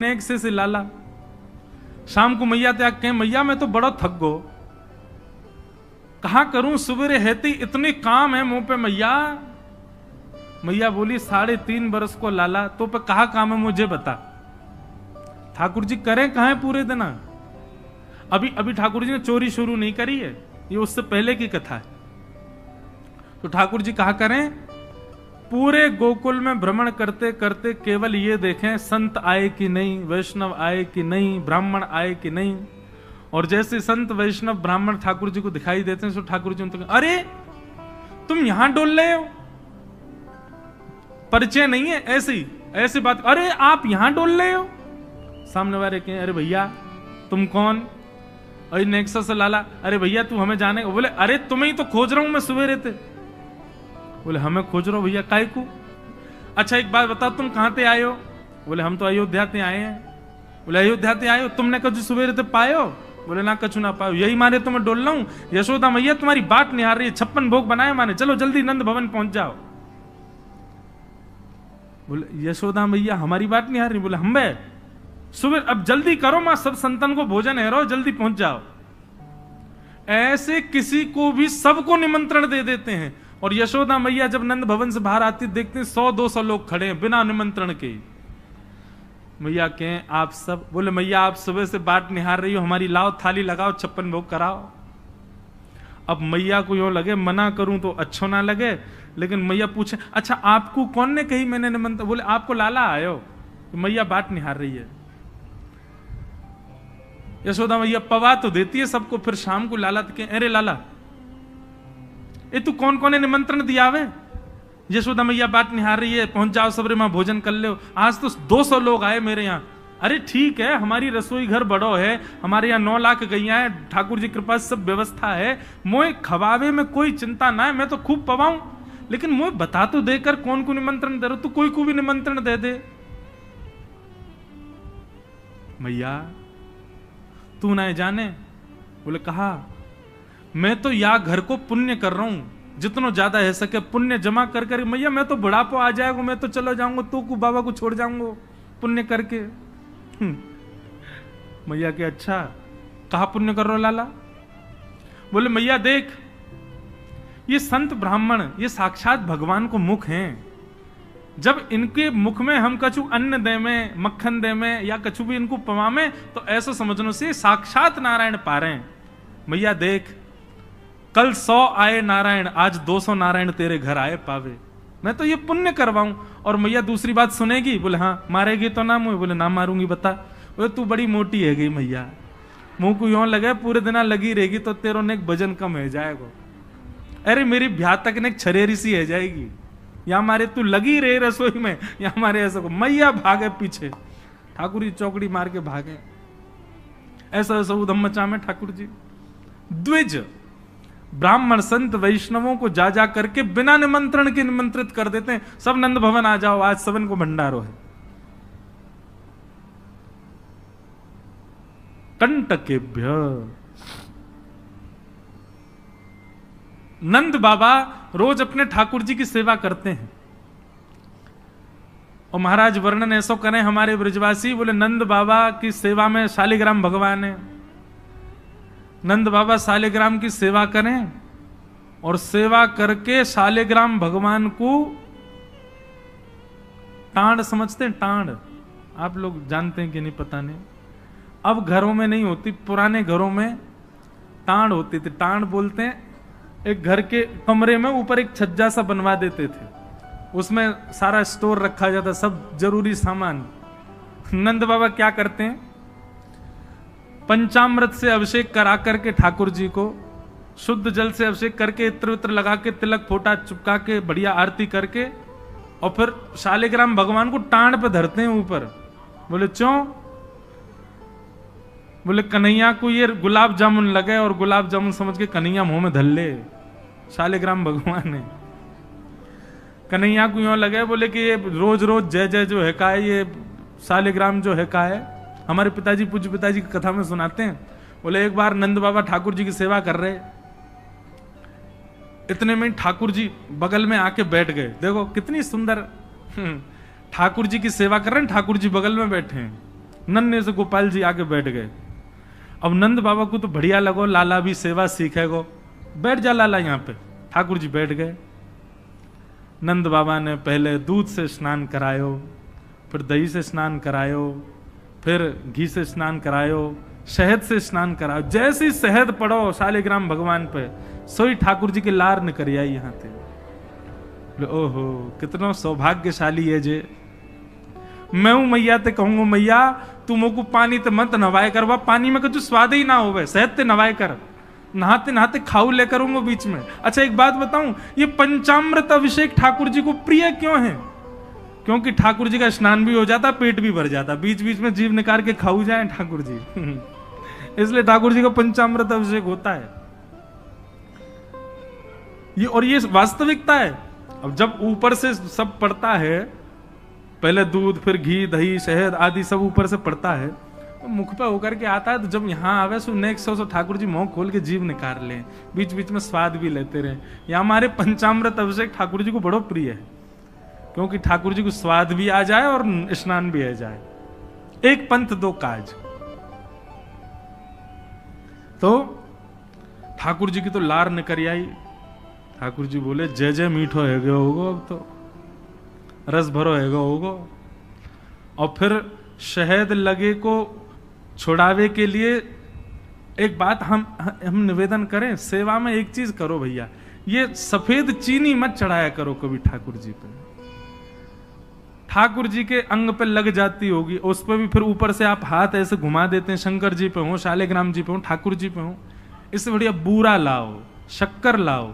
एक से लाला। शाम को मैया त्याग कहें मैया मैं तो बड़ा थक गो, कहा करूं सुबह हेती इतने काम है मुंह पे मैया। मैया बोली 3.5 बरस को लाला तो पे कहा काम है मुझे बता। ठाकुर जी करें कहा है पूरे दिन? अभी ठाकुर जी ने चोरी शुरू नहीं करी है, ये उससे पहले की कथा है। तो ठाकुर जी कहा करें पूरे गोकुल में भ्रमण करते करते केवल ये देखें संत आए कि नहीं, वैष्णव आए कि नहीं, ब्राह्मण आए कि नहीं। और जैसे संत वैष्णव ब्राह्मण ठाकुर जी को दिखाई देते हैं तो ठाकुर जी उनको अरे तुम यहां डोल रहे हो, परिचय नहीं है ऐसी बात, अरे आप यहां डोल रहे हो। सामने वाले कहें अरे भैया तुम कौन? अरे नेक्सा से लाला। अरे भैया तू हमें जाने? बोले अरे तुम्हें ही तो खोज रहा हूं मैं सुबह रहते। बोले हमें खोज रहे हो भैया काय को? अच्छा एक बात बताओ तुम कहां से आए हो? बोले हम तो अयोध्या से आए हैं। बोले अयोध्या से आए हो, तुमने कभी सुबह रहते पाए हो? बोले ना कछु ना पायो, यही मारे तो मैं डोल रहा हूं। यशोदा मैया तुम्हारी बात निहार रही है, 56 भोग बनाए माने, चलो जल्दी नंद भवन पहुंच जाओ। बोले यशोदा मैया हमारी बात निहार रही? बोले हम बे सुबह अब जल्दी करो मां, सब संतन को भोजन है रो, जल्दी पहुंच जाओ। ऐसे किसी को भी सबको निमंत्रण दे देते हैं। और यशोदा मैया जब नंद भवन से बाहर आती देखते हैं 100-200 लोग खड़े हैं बिना निमंत्रण के। मैया कहें आप सब? बोले मैया आप सुबह से बाट निहार रही हो हमारी, लाओ थाली लगाओ 56 भोग कराओ। अब मैया को यूं लगे मना करूं तो अच्छो ना लगे, लेकिन मैया पूछे अच्छा आपको कौन ने कही मैंने निमंत्रण? बोले आपको लाला आयो। तो मैया बाट निहार रही है। यशोदा मैया पवा तो देती है सबको, फिर शाम को लाला तो कहे अरे लाला ए तू कौन कौन ने निमंत्रण दिया वे? यशोदा मैया बात निहार रही है, पहुंच जाओ सबरे मां भोजन कर लो। आज तो 200 लोग आए मेरे यहाँ। अरे ठीक है हमारी रसोई घर बड़ो है, हमारे यहाँ 9 लाख गैया है, ठाकुर जी के पास सब व्यवस्था है, मोए खवावे में कोई चिंता ना है, मैं तो खूब पवाऊं, लेकिन मोए बता तो देकर कौन को निमंत्रण दे रहे हो? तू कोई को भी निमंत्रण दे दे। मैया तू ना जाने? बोले कहा मैं तो या घर को पुण्य कर रहा हूं, जितना ज्यादा है सके पुण्य जमा कर कर। मैया मैं तो बुढ़ापो आ जाएगा, मैं तो चलो जाऊंगा, तू को बाबा को छोड़ जाऊंगा पुण्य करके। मैया के अच्छा कहा पुण्य कर रहे हो लाला? बोले मैया देख ये संत ब्राह्मण ये साक्षात भगवान को मुख हैं, जब इनके मुख में हम कछु अन्न दे में, मक्खन दे में या कछु भी इनको पवामे तो ऐसा समझने से साक्षात नारायण पा रहे हैं। मैया देख कल 100 आए नारायण, आज 200 नारायण तेरे घर आए पावे, मैं तो ये पुण्य करवाऊं। और मैया दूसरी बात सुनेगी? बोले हाँ। मारेगी तो ना मुझे? बोले ना मारूंगी बता। बोले तू बड़ी मोटी है गई मैया, मुंह को यूं लगे पूरे दिन लगी रहेगी तो तेरो ने एक वजन कम है जाएगा। अरे मेरी ब्याह तक ने छरेरी सी है जाएगी, या मारे तू लगी रहे रसोई में, या मारे ऐसा को। मैया भागे पीछे, ठाकुर जी चौकड़ी मार के भागे। ऐसा ऐसा उधम मचा में ठाकुर जी द्विज ब्राह्मण संत वैष्णवों को जा जा करके बिना निमंत्रण के निमंत्रित कर देते हैं। सब नंद भवन आ जाओ, आज सबन को भंडारो है। कंटकेभ्य नंद बाबा रोज अपने ठाकुर जी की सेवा करते हैं। और महाराज वर्णन ऐसो करें हमारे ब्रजवासी, बोले नंद बाबा की सेवा में शालिग्राम भगवान है। नंद बाबा शालिग्राम की सेवा करें और सेवा करके शालिग्राम भगवान को टांड समझते हैं। टांड आप लोग जानते हैं कि नहीं पता नहीं, अब घरों में नहीं होती, पुराने घरों में टांड होती थी। टांड बोलते हैं एक घर के कमरे में ऊपर एक छज्जा सा बनवा देते थे, उसमें सारा स्टोर रखा जाता, सब जरूरी सामान। नंद बाबा क्या करते हैं, पंचामृत से अभिषेक करा करके ठाकुर जी को शुद्ध जल से अभिषेक करके इत्र वित्र लगा के तिलक फोटा चुपका के बढ़िया आरती करके और फिर शालिग्राम भगवान को टांड पे धरते हैं ऊपर। बोले क्यों? बोले कन्हैया को ये गुलाब जामुन लगे और गुलाब जामुन समझ के कन्हैया मुंह में धर ले। शालिग्राम भगवान ने कन्हैया को यूं लगे, बोले कि ये रोज रोज जय जय जो है का है, ये शालिग्राम जो है का है। हमारे पिताजी पूज्य पिताजी की कथा में सुनाते हैं, बोले एक बार नंद बाबा ठाकुर जी की सेवा कर रहे, इतने में ठाकुर जी बगल में आके बैठ गए। देखो कितनी सुंदर ठाकुर जी की सेवा कर रहे हैं, ठाकुर जी बगल में बैठे हैं। नन्हे से गोपाल जी आके बैठ गए। अब नंद बाबा को तो बढ़िया लगो, लाला भी सेवा सीखेगो, बैठ जा लाला यहाँ पे। ठाकुर जी बैठ गए। नंद बाबा ने पहले दूध से स्नान करायो, फिर दही से स्नान करायो, फिर घी से स्नान करायो, शहद से स्नान करायो। जैसी शहद पड़ो शालिग्राम भगवान पे, सोई ठाकुर जी के लार न करिया यहाँ थे। ओहो कितना सौभाग्यशाली है जे। मैं हूं मैया ते कहूंगा मैया तू मोको पानी ते मत नवाए करवा, पानी में कुछ स्वाद ही ना होवे, शहद ते नवाए कर, नहाते नहाते खाऊ ले करूंगा बीच में। अच्छा एक बात बताऊं, ये पंचामृत अभिषेक ठाकुर जी को प्रिय क्यों है? क्योंकि ठाकुर जी का स्नान भी हो जाता, पेट भी भर जाता, बीच बीच में जीभ निकाल के खाऊ जाए ठाकुर जी इसलिए ठाकुर जी का पंचामृत अभिषेक होता है ये, और ये वास्तविकता है। अब जब ऊपर से सब पड़ता है, पहले दूध फिर घी दही शहद आदि सब ऊपर से पड़ता है, तो मुख पे होकर के आता है, तो जब यहाँ आवे so next so Thakur ji मुंह खोल के जीभ निकाल ले, बीच बीच में स्वाद भी लेते रहे। या हमारे पंचामृत अभिषेक ठाकुर जी को बड़ो प्रिय है, क्योंकि ठाकुर जी को स्वाद भी आ जाए और स्नान भी आ जाए। एक पंथ दो काज। तो ठाकुर जी की तो लार न करी आई। ठाकुर जी बोले जय जय मीठो है गयो होगो, अब तो रस भरो है गयो होगो। और फिर शहद लगे को छुड़ावे के लिए एक बात हम निवेदन करें, सेवा में एक चीज करो भैया, ये सफेद चीनी मत चढ़ाया करो कभी ठाकुर जी पे। ठाकुर जी के अंग पे लग जाती होगी, उस पर भी फिर ऊपर से आप हाथ ऐसे घुमा देते हैं, शंकर जी पे हो, शालिग्राम जी पे हो, ठाकुर जी पे हो। इससे बढ़िया बूरा लाओ, शक्कर लाओ,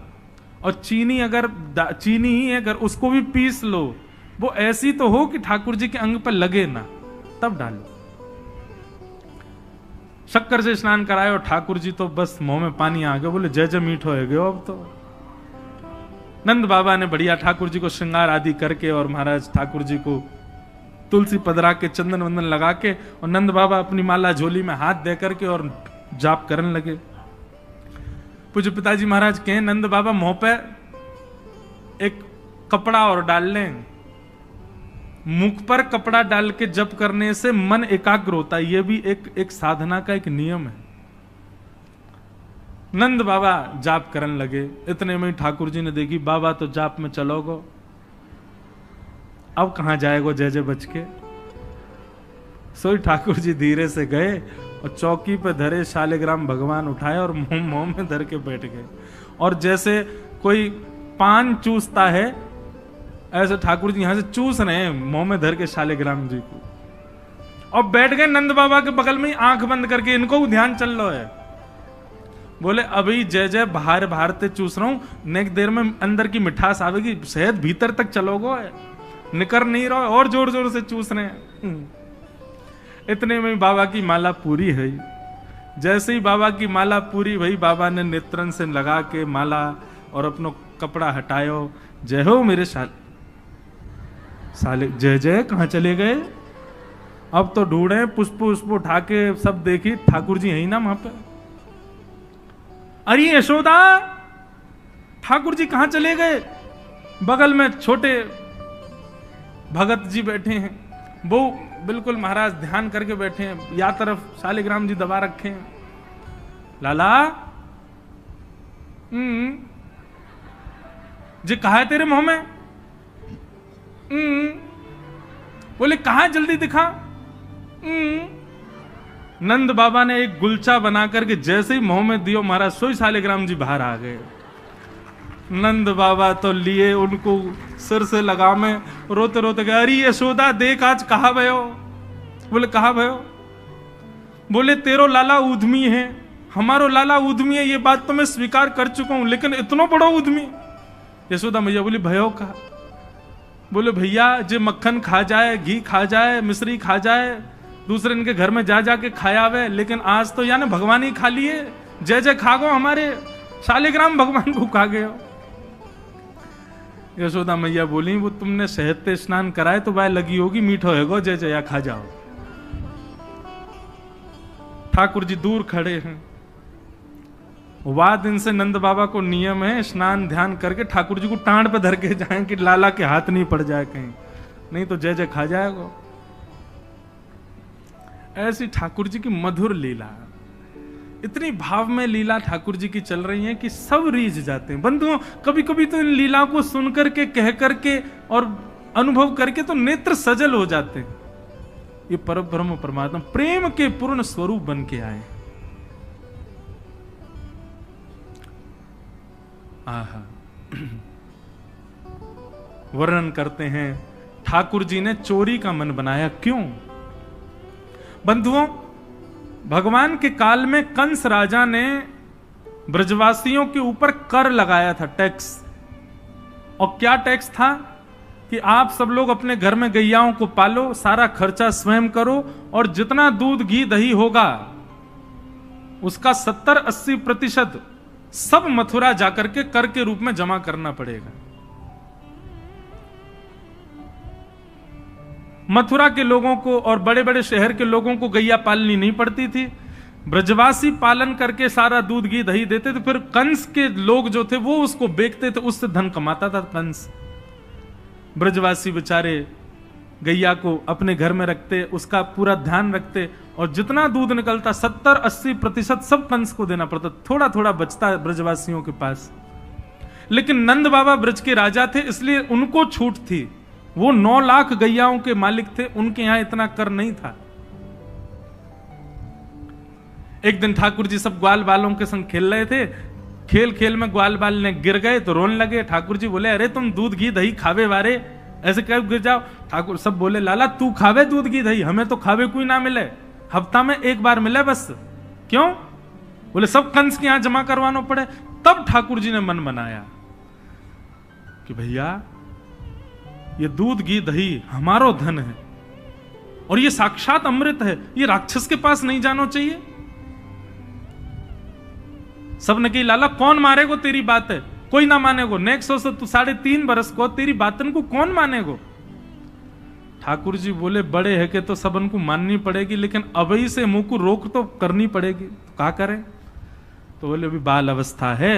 और चीनी अगर चीनी ही अगर उसको भी पीस लो, वो ऐसी तो हो कि ठाकुर जी के अंग पर लगे ना, तब डालो। शक्कर से स्नान कराए और ठाकुर जी तो बस मुंह में पानी आ गया, बोले जय जय मीठो है गयो अब तो। नंद बाबा ने बढ़िया ठाकुर जी को श्रृंगार आदि करके और महाराज ठाकुर जी को तुलसी पदरा के चंदन वंदन लगा के, और नंद बाबा अपनी माला झोली में हाथ दे करके और जाप करने लगे। पूज्य पिताजी महाराज कहें नंद बाबा मुंह पे एक कपड़ा और डाल लें, मुख पर कपड़ा डाल के जप करने से मन एकाग्र होता है, यह भी एक साधना का एक नियम है। नंद बाबा जाप करने लगे। इतने में ठाकुर जी ने देखी बाबा तो जाप में चलोगो, अब कहां जाएगो जय जय बच के। सोई ठाकुर जी धीरे से गए और चौकी पे धरे शालिग्राम भगवान उठाए और मुंह में धर के बैठ गए, और जैसे कोई पान चूसता है ऐसे ठाकुर जी यहां से चूस रहे हैं मुंह में धर के शालिग्राम जी को, और बैठ गए नंद बाबा के बगल में ही आंख बंद करके। इनको ध्यान चल रहा है, बोले अभी जय जय बाहर बाहर ते चूस रहा हूं, नेक देर में अंदर की मिठास आवेगी, शहद भीतर तक चलोगो, निकर नहीं रहो, और जोर जोर से चूस रहे हैं। इतने में बाबा की माला पूरी है। जैसे ही बाबा की माला पूरी भई, बाबा ने नेत्रन से लगा के माला और अपनो कपड़ा हटायो। जय हो मेरे साले जय जय कहां चले गए? अब तो ढूंढे, पुष्प पुष्प उठा के सब देखी, ठाकुर जी यही ना वहां पे। अरे यशोदा, ठाकुर जी कहां चले गए? बगल में छोटे भगत जी बैठे हैं, वो बिल्कुल महाराज ध्यान करके बैठे हैं, या तरफ शालिग्राम जी दबा रखे हैं। लाला जी कहा है तेरे मुंह में? बोले कहा, जल्दी दिखा। नंद बाबा ने एक गुलचा बना करके जैसे ही मुंह में दियो, महाराज सोई शालिग्राम जी बाहर आ गए। नंद बाबा तो लिए उनको सिर से लगा में, रोते रोते गए, अरे यशोदा देख आज कहा भयो? बोले कहा भयो? बोले तेरो लाला उद्यमी है, हमारो लाला उद्यमी है, ये बात तो मैं स्वीकार कर चुका हूं, लेकिन इतना बड़ा उद्यमी? यशोदा मैया बोली भयो का? बोले भैया जे मक्खन खा जाए, घी खा जाए, मिश्री खा जाए, दूसरे इनके घर में जा जाके खाया हुए, लेकिन आज तो यानी भगवान ही खा लिए, जय जय खा गो, हमारे शालिग्राम भगवान को खा गए। यशोदा मैया बोली वो तुमने शहद से स्नान कराए तो बाय लगी होगी, मीठो है गो, जय जया खा जाओ। ठाकुर जी दूर खड़े हैं। वाह दिन से नंद बाबा को नियम है स्नान ध्यान करके ठाकुर जी को टांड पे धर के जाएं कि लाला के हाथ नहीं पड़ जाए कहीं, नहीं तो जय जय खा जाएगा। ऐसी ठाकुर जी की मधुर लीला, इतनी भाव में लीला ठाकुर जी की चल रही है कि सब रीझ जाते हैं। बंधुओं, कभी कभी तो इन लीला को सुन करके, कह करके और अनुभव करके तो नेत्र सजल हो जाते हैं। ये परब्रह्म परमात्मा प्रेम के पूर्ण स्वरूप बन के आए। आहा, वर्णन करते हैं ठाकुर जी ने चोरी का मन बनाया। क्यों? बंधुओं, भगवान के काल में कंस राजा ने ब्रजवासियों के ऊपर कर लगाया था, टैक्स। और क्या टैक्स था कि आप सब लोग अपने घर में गैयाओं को पालो, सारा खर्चा स्वयं करो, और जितना दूध घी दही होगा उसका 70-80% सब मथुरा जाकर के कर के रूप में जमा करना पड़ेगा। मथुरा के लोगों को और बड़े बड़े शहर के लोगों को गैया पालनी नहीं पड़ती थी, ब्रजवासी पालन करके सारा दूध घी दही देते थे। फिर कंस के लोग जो थे वो उसको बेचते थे, उससे धन कमाता था कंस। ब्रजवासी बेचारे गैया को अपने घर में रखते, उसका पूरा ध्यान रखते, और जितना दूध निकलता 70-80% सब कंस को देना पड़ता। थोड़ा थोड़ा बचता ब्रजवासियों के पास। लेकिन नंद बाबा ब्रज के राजा थे, इसलिए उनको छूट थी। वो 9 लाख गैयाओं के मालिक थे, उनके यहां इतना कर नहीं था। एक दिन ठाकुर जी सब ग्वाल बालों के संग खेल रहे थे। खेल खेल में ग्वाल बाल ने गिर गए तो रोने लगे। ठाकुर जी बोले, अरे तुम दूध घी दही खावे वारे, ऐसे कब गिर जाओ? ठाकुर सब बोले, लाला तू खावे दूध घी दही, हमें तो खावे कोई ना मिले, हफ्ता में एक बार मिले बस। क्यों? बोले सब कंस के यहां जमा करवाना पड़े। तब ठाकुर जी ने मन बनाया कि भैया ये दूध घी दही हमारो धन है, और ये साक्षात अमृत है, ये राक्षस के पास नहीं जाना चाहिए। सबने कही, लाला कौन मारेगो तेरी बात है? कोई ना मानेगो। नेक्स्ट से तू 3.5 बरस को तेरी बातन को कौन मानेगो? ठाकुर जी बोले, बड़े है के तो सबन को माननी पड़ेगी, लेकिन अभी से मुंह को रोक तो करनी पड़ेगी। तो क्या करें? तो बोले अभी बाल अवस्था है,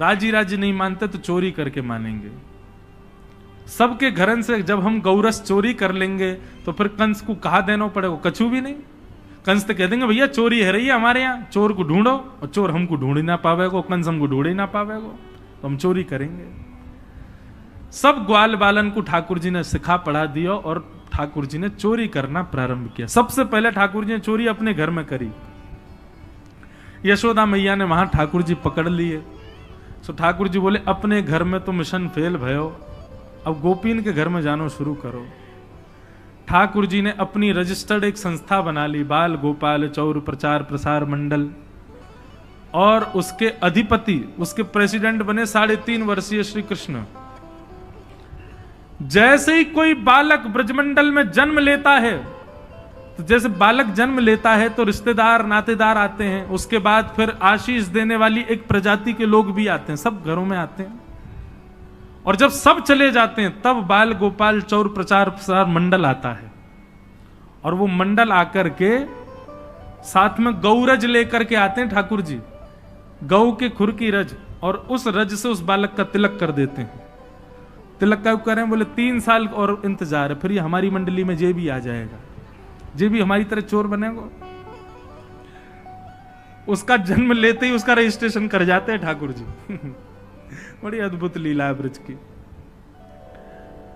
राजी राजी नहीं मानते तो चोरी करके मानेंगे। सबके घरन से जब हम गौरस चोरी कर लेंगे तो फिर कंस को कहा देना पड़ेगा? कछु भी नहीं। कंस तो कह देंगे, भैया चोरी है रही है हमारे यहाँ, चोर को ढूंढो, और चोर हमको ढूंढ ही ना पावेगो, कंस हमको ढूंढ ही ना पावेगो, तो हम चोरी करेंगे। सब ग्वाल बालन को ठाकुर जी ने सिखा पढ़ा दिया, और ठाकुर जी ने चोरी करना प्रारंभ किया। सबसे पहले ठाकुर जी ने चोरी अपने घर में करी। यशोदा मैया ने वहां ठाकुर जी पकड़ लिए। तो ठाकुर जी बोले, अपने घर में तो मिशन फेल भयो, अब गोपीन के घर में जानो शुरू करो। ठाकुर जी ने अपनी रजिस्टर्ड एक संस्था बना ली, बाल गोपाल चौर प्रचार प्रसार मंडल, और उसके अधिपति, उसके प्रेसिडेंट बने 3.5 वर्षीय श्री कृष्ण। जैसे ही कोई बालक ब्रजमंडल में जन्म लेता है, तो जैसे बालक जन्म लेता है तो रिश्तेदार नातेदार आते हैं, उसके बाद फिर आशीष देने वाली एक प्रजाति के लोग भी आते हैं, सब घरों में आते हैं। और जब सब चले जाते हैं तब बाल गोपाल चौर प्रचार प्रसार मंडल आता है, और वो मंडल आकर के साथ में गौरज लेकर के आते हैं ठाकुर जी, गौ के खुर की रज, और उस रज से उस बालक का तिलक कर देते हैं। तिलक का करें? बोले 3 साल और इंतजार है, फिर ये हमारी मंडली में जे भी आ जाएगा, जे भी हमारी तरह चोर बनेगा। उसका जन्म लेते ही उसका रजिस्ट्रेशन कर जाते हैं ठाकुर जी। बड़ी अद्भुत लीला है ब्रज की।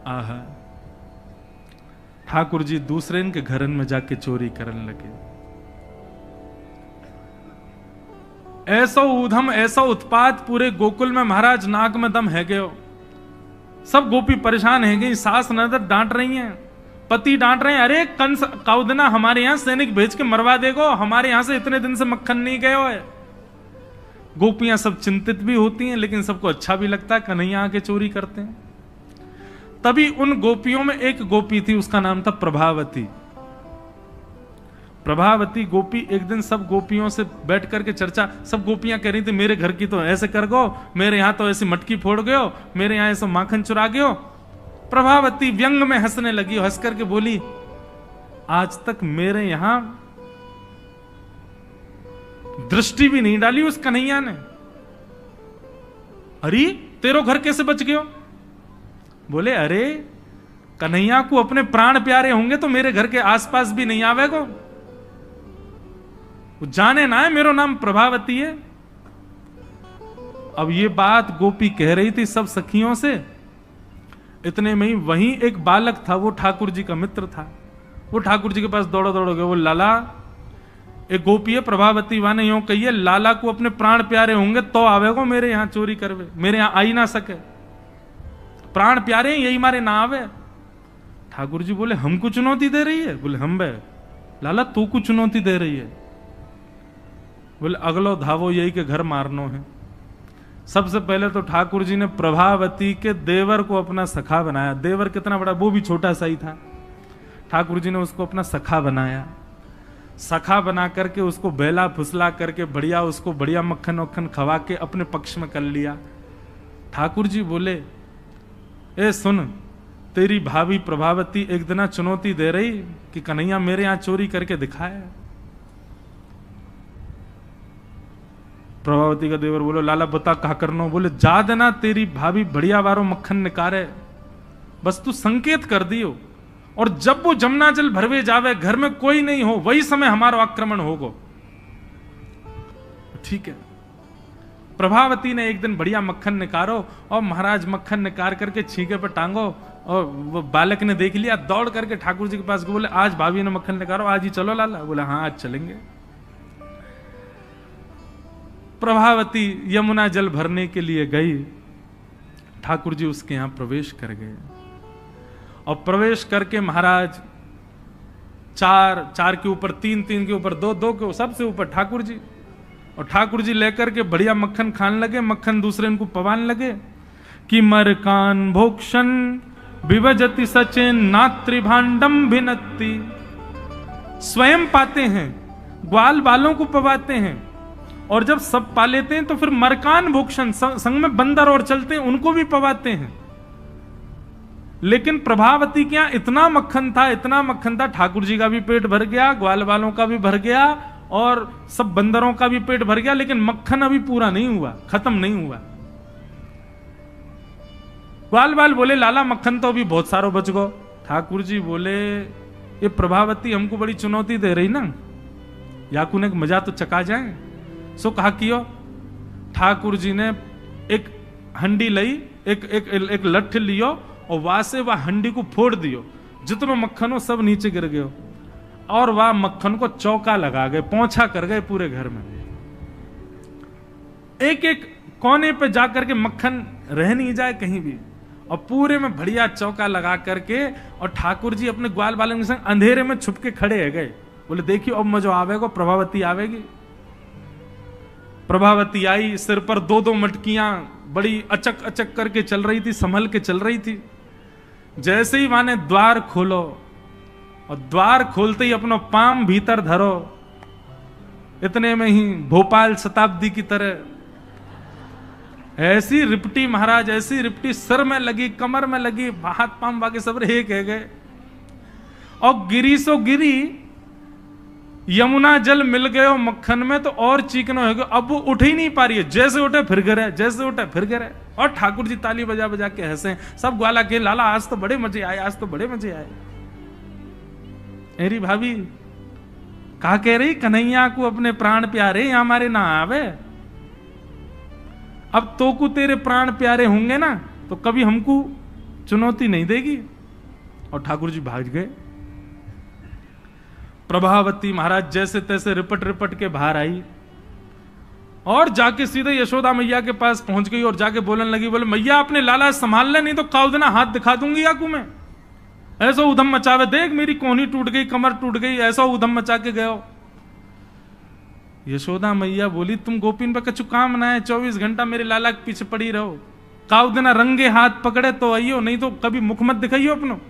आहा, ठाकुर जी दूसरे के घरन में जाके चोरी करने लगे। ऐसा ऊधम, ऐसा उत्पात पूरे गोकुल में, महाराज नाक में दम है गयो। सब गोपी परेशान है गई, सास नजर डांट रही हैं, पति डांट रहे हैं, अरे कंस काउदना हमारे यहां सैनिक भेज के मरवा देगो, हमारे यहां से इतने दिन से मक्खन नहीं गयो है। गोपियां सब चिंतित भी होती हैं, लेकिन सबको अच्छा भी लगता है, कन्हैया आके चोरी करते हैं। तभी उन गोपियों में एक गोपी थी, उसका नाम था प्रभावती। प्रभावती गोपी एक दिन सब गोपियों से बैठ करके चर्चा, सब गोपियां कह रही थी, मेरे घर की तो ऐसे कर गो, मेरे यहां तो ऐसी मटकी फोड़ गयो, मेरे यहां ऐसा माखन चुरा गयो। प्रभावती व्यंग में हंसने लगी, हंस करके बोली, आज तक मेरे यहां दृष्टि भी नहीं डाली उस कन्हैया ने। अरे तेरो घर कैसे बच गयो? बोले, अरे कन्हैया को अपने प्राण प्यारे होंगे तो मेरे घर के आसपास भी नहीं आवेगो। वो जाने ना है मेरो नाम प्रभावती है। अब ये बात गोपी कह रही थी सब सखियों से। इतने में ही वहीं एक बालक था, वो ठाकुर जी का मित्र था। वो ठाकुर जी के पास दौड़ो दौड़ो गए, वो लाला एक गोपी है प्रभावती वाने यूं कहिए, लाला को अपने प्राण प्यारे होंगे तो आवेगो मेरे यहां चोरी करवे, मेरे यहां आई ना सके, प्राण प्यारे हैं यही मारे ना आवे। ठाकुर जी बोले हमको चुनौती दे रही है? बोले हम बे लाला तू को चुनौती दे रही है? बोले अगलो धावो यही के घर मारनो है। सबसे पहले तो ठाकुर जी ने प्रभावती के देवर को अपना सखा बनाया। देवर कितना बड़ा, वो भी छोटा सा ही था। ठाकुर जी ने उसको अपना सखा बनाया। सखा बना करके उसको बेला फुसला करके बढ़िया उसको बढ़िया मक्खन वक्खन खवा के अपने पक्ष में कर लिया। ठाकुर जी बोले ए सुन, तेरी भाभी प्रभावती एक दिन चुनौती दे रही कि कन्हैया मेरे यहां चोरी करके दिखाया। प्रभावती का देवर बोलो लाला बता कहा करनो? बोले जा देना तेरी भाभी बढ़िया वारो मक्खन निकारे, बस तू संकेत कर दियो, और जब वो जमुना जल भरवे जावे घर में कोई नहीं हो वही समय हमारा आक्रमण होगो। ठीक है। प्रभावती ने एक दिन बढ़िया मक्खन निकारो और महाराज मक्खन निकाल करके छींके पर टांगो, और वो बालक ने देख लिया, दौड़ करके ठाकुर जी के पास बोले आज भाभी ने मक्खन निकालो, आज ही चलो लाला। बोले हाँ आज चलेंगे। प्रभावती यमुना जल भरने के लिए गई। ठाकुर जी उसके यहां प्रवेश कर गए, और प्रवेश करके महाराज चार के ऊपर तीन के ऊपर दो के सबसे ऊपर ठाकुर जी, और ठाकुर जी लेकर के बढ़िया मक्खन खाने लगे। मक्खन दूसरे इनको पवान लगे कि मरकान भोक्षण विभजति सचेन नात्री भांडम भिन्नति। स्वयं पाते हैं, ग्वाल बालों को पवाते हैं, और जब सब पा लेते हैं तो फिर मरकान भोक्षण संग में बंदर और चलते हैं उनको भी पवाते हैं। लेकिन प्रभावती के यहां इतना मक्खन था, ठाकुर जी का भी पेट भर गया, ग्वाल बालों का भी भर गया, और सब बंदरों का भी पेट भर गया, लेकिन मक्खन अभी पूरा नहीं हुआ, खत्म नहीं हुआ। ग्वाल बाल बोले लाला मक्खन तो अभी बहुत सारो बच गो। ठाकुर जी बोले ये प्रभावती हमको बड़ी चुनौती दे रही ना, याकू ने मजा तो चका जाए। सो कहा कियो। ठाकुर जी ने एक हंडी लई, एक लठ लियो, और वहां से वह हंडी को फोड़ दियो, जितना मक्खन हो सब नीचे गिर गयो, और वह मक्खन को चौका लगा गए, पोंछा कर गए पूरे घर में। एक कोने पे जाकर के मक्खन रह नहीं जाए कहीं भी, और पूरे में बढ़िया चौका लगा करके, और ठाकुर जी अपने ग्वाल बालों के संग अंधेरे में छुप के खड़े है गए। बोले देखियो अब मजो आवेगा, प्रभावती आवेगी। प्रभावती आई, सिर पर दो मटकियां बड़ी अचक अचक करके चल रही थी, संभल के चल रही थी। जैसे ही माने द्वार खोलो, और द्वार खोलते ही अपना पाम भीतर धरो, इतने में ही भोपाल शताब्दी की तरह ऐसी रिपटी महाराज, ऐसी रिपटी सिर में लगी, कमर में लगी, हाथ पाम बाकी सब रहे कह गए, और गिरी सो गिरी। यमुना जल मिल गए मक्खन में तो और चीकना हो गया। अब वो उठ ही नहीं पा रही है, जैसे उठे फिर गिरे, जैसे उठे फिर गिरे। और ठाकुर जी ताली बजा बजा के हंसे, सब ग्वाला के लाला आज तो बड़े मजे आए, आज तो बड़े मजे आए। मेरी भाभी कहा कह रही कन्हैया को अपने प्राण प्यारे यहाँ हमारे ना आवे। अब तो को तेरे प्राण प्यारे होंगे ना तो कभी हमको चुनौती नहीं देगी। और ठाकुर जी भाग गए। प्रभावती महाराज जैसे तैसे रिपट रिपट के बाहर आई, और जाके सीधे यशोदा मैया के पास पहुंच गई, और जाके बोलने लगी, बोले मैया अपने लाला संभाल ले, नहीं तो काउदना हाथ दिखा दूंगी याकू में। ऐसा उधम मचावे, देख मेरी कोहनी टूट गई, कमर टूट गई, ऐसा उधम मचा के गयो। यशोदा मैया बोली तुम गोपीन पे कछु काम ना है, 24 घंटा मेरे लाला के पीछे पड़ी रहो, काउदना रंगे हाथ पकड़े तो आइयो, नहीं तो कभी मुख मत दिखाइयो अपनो।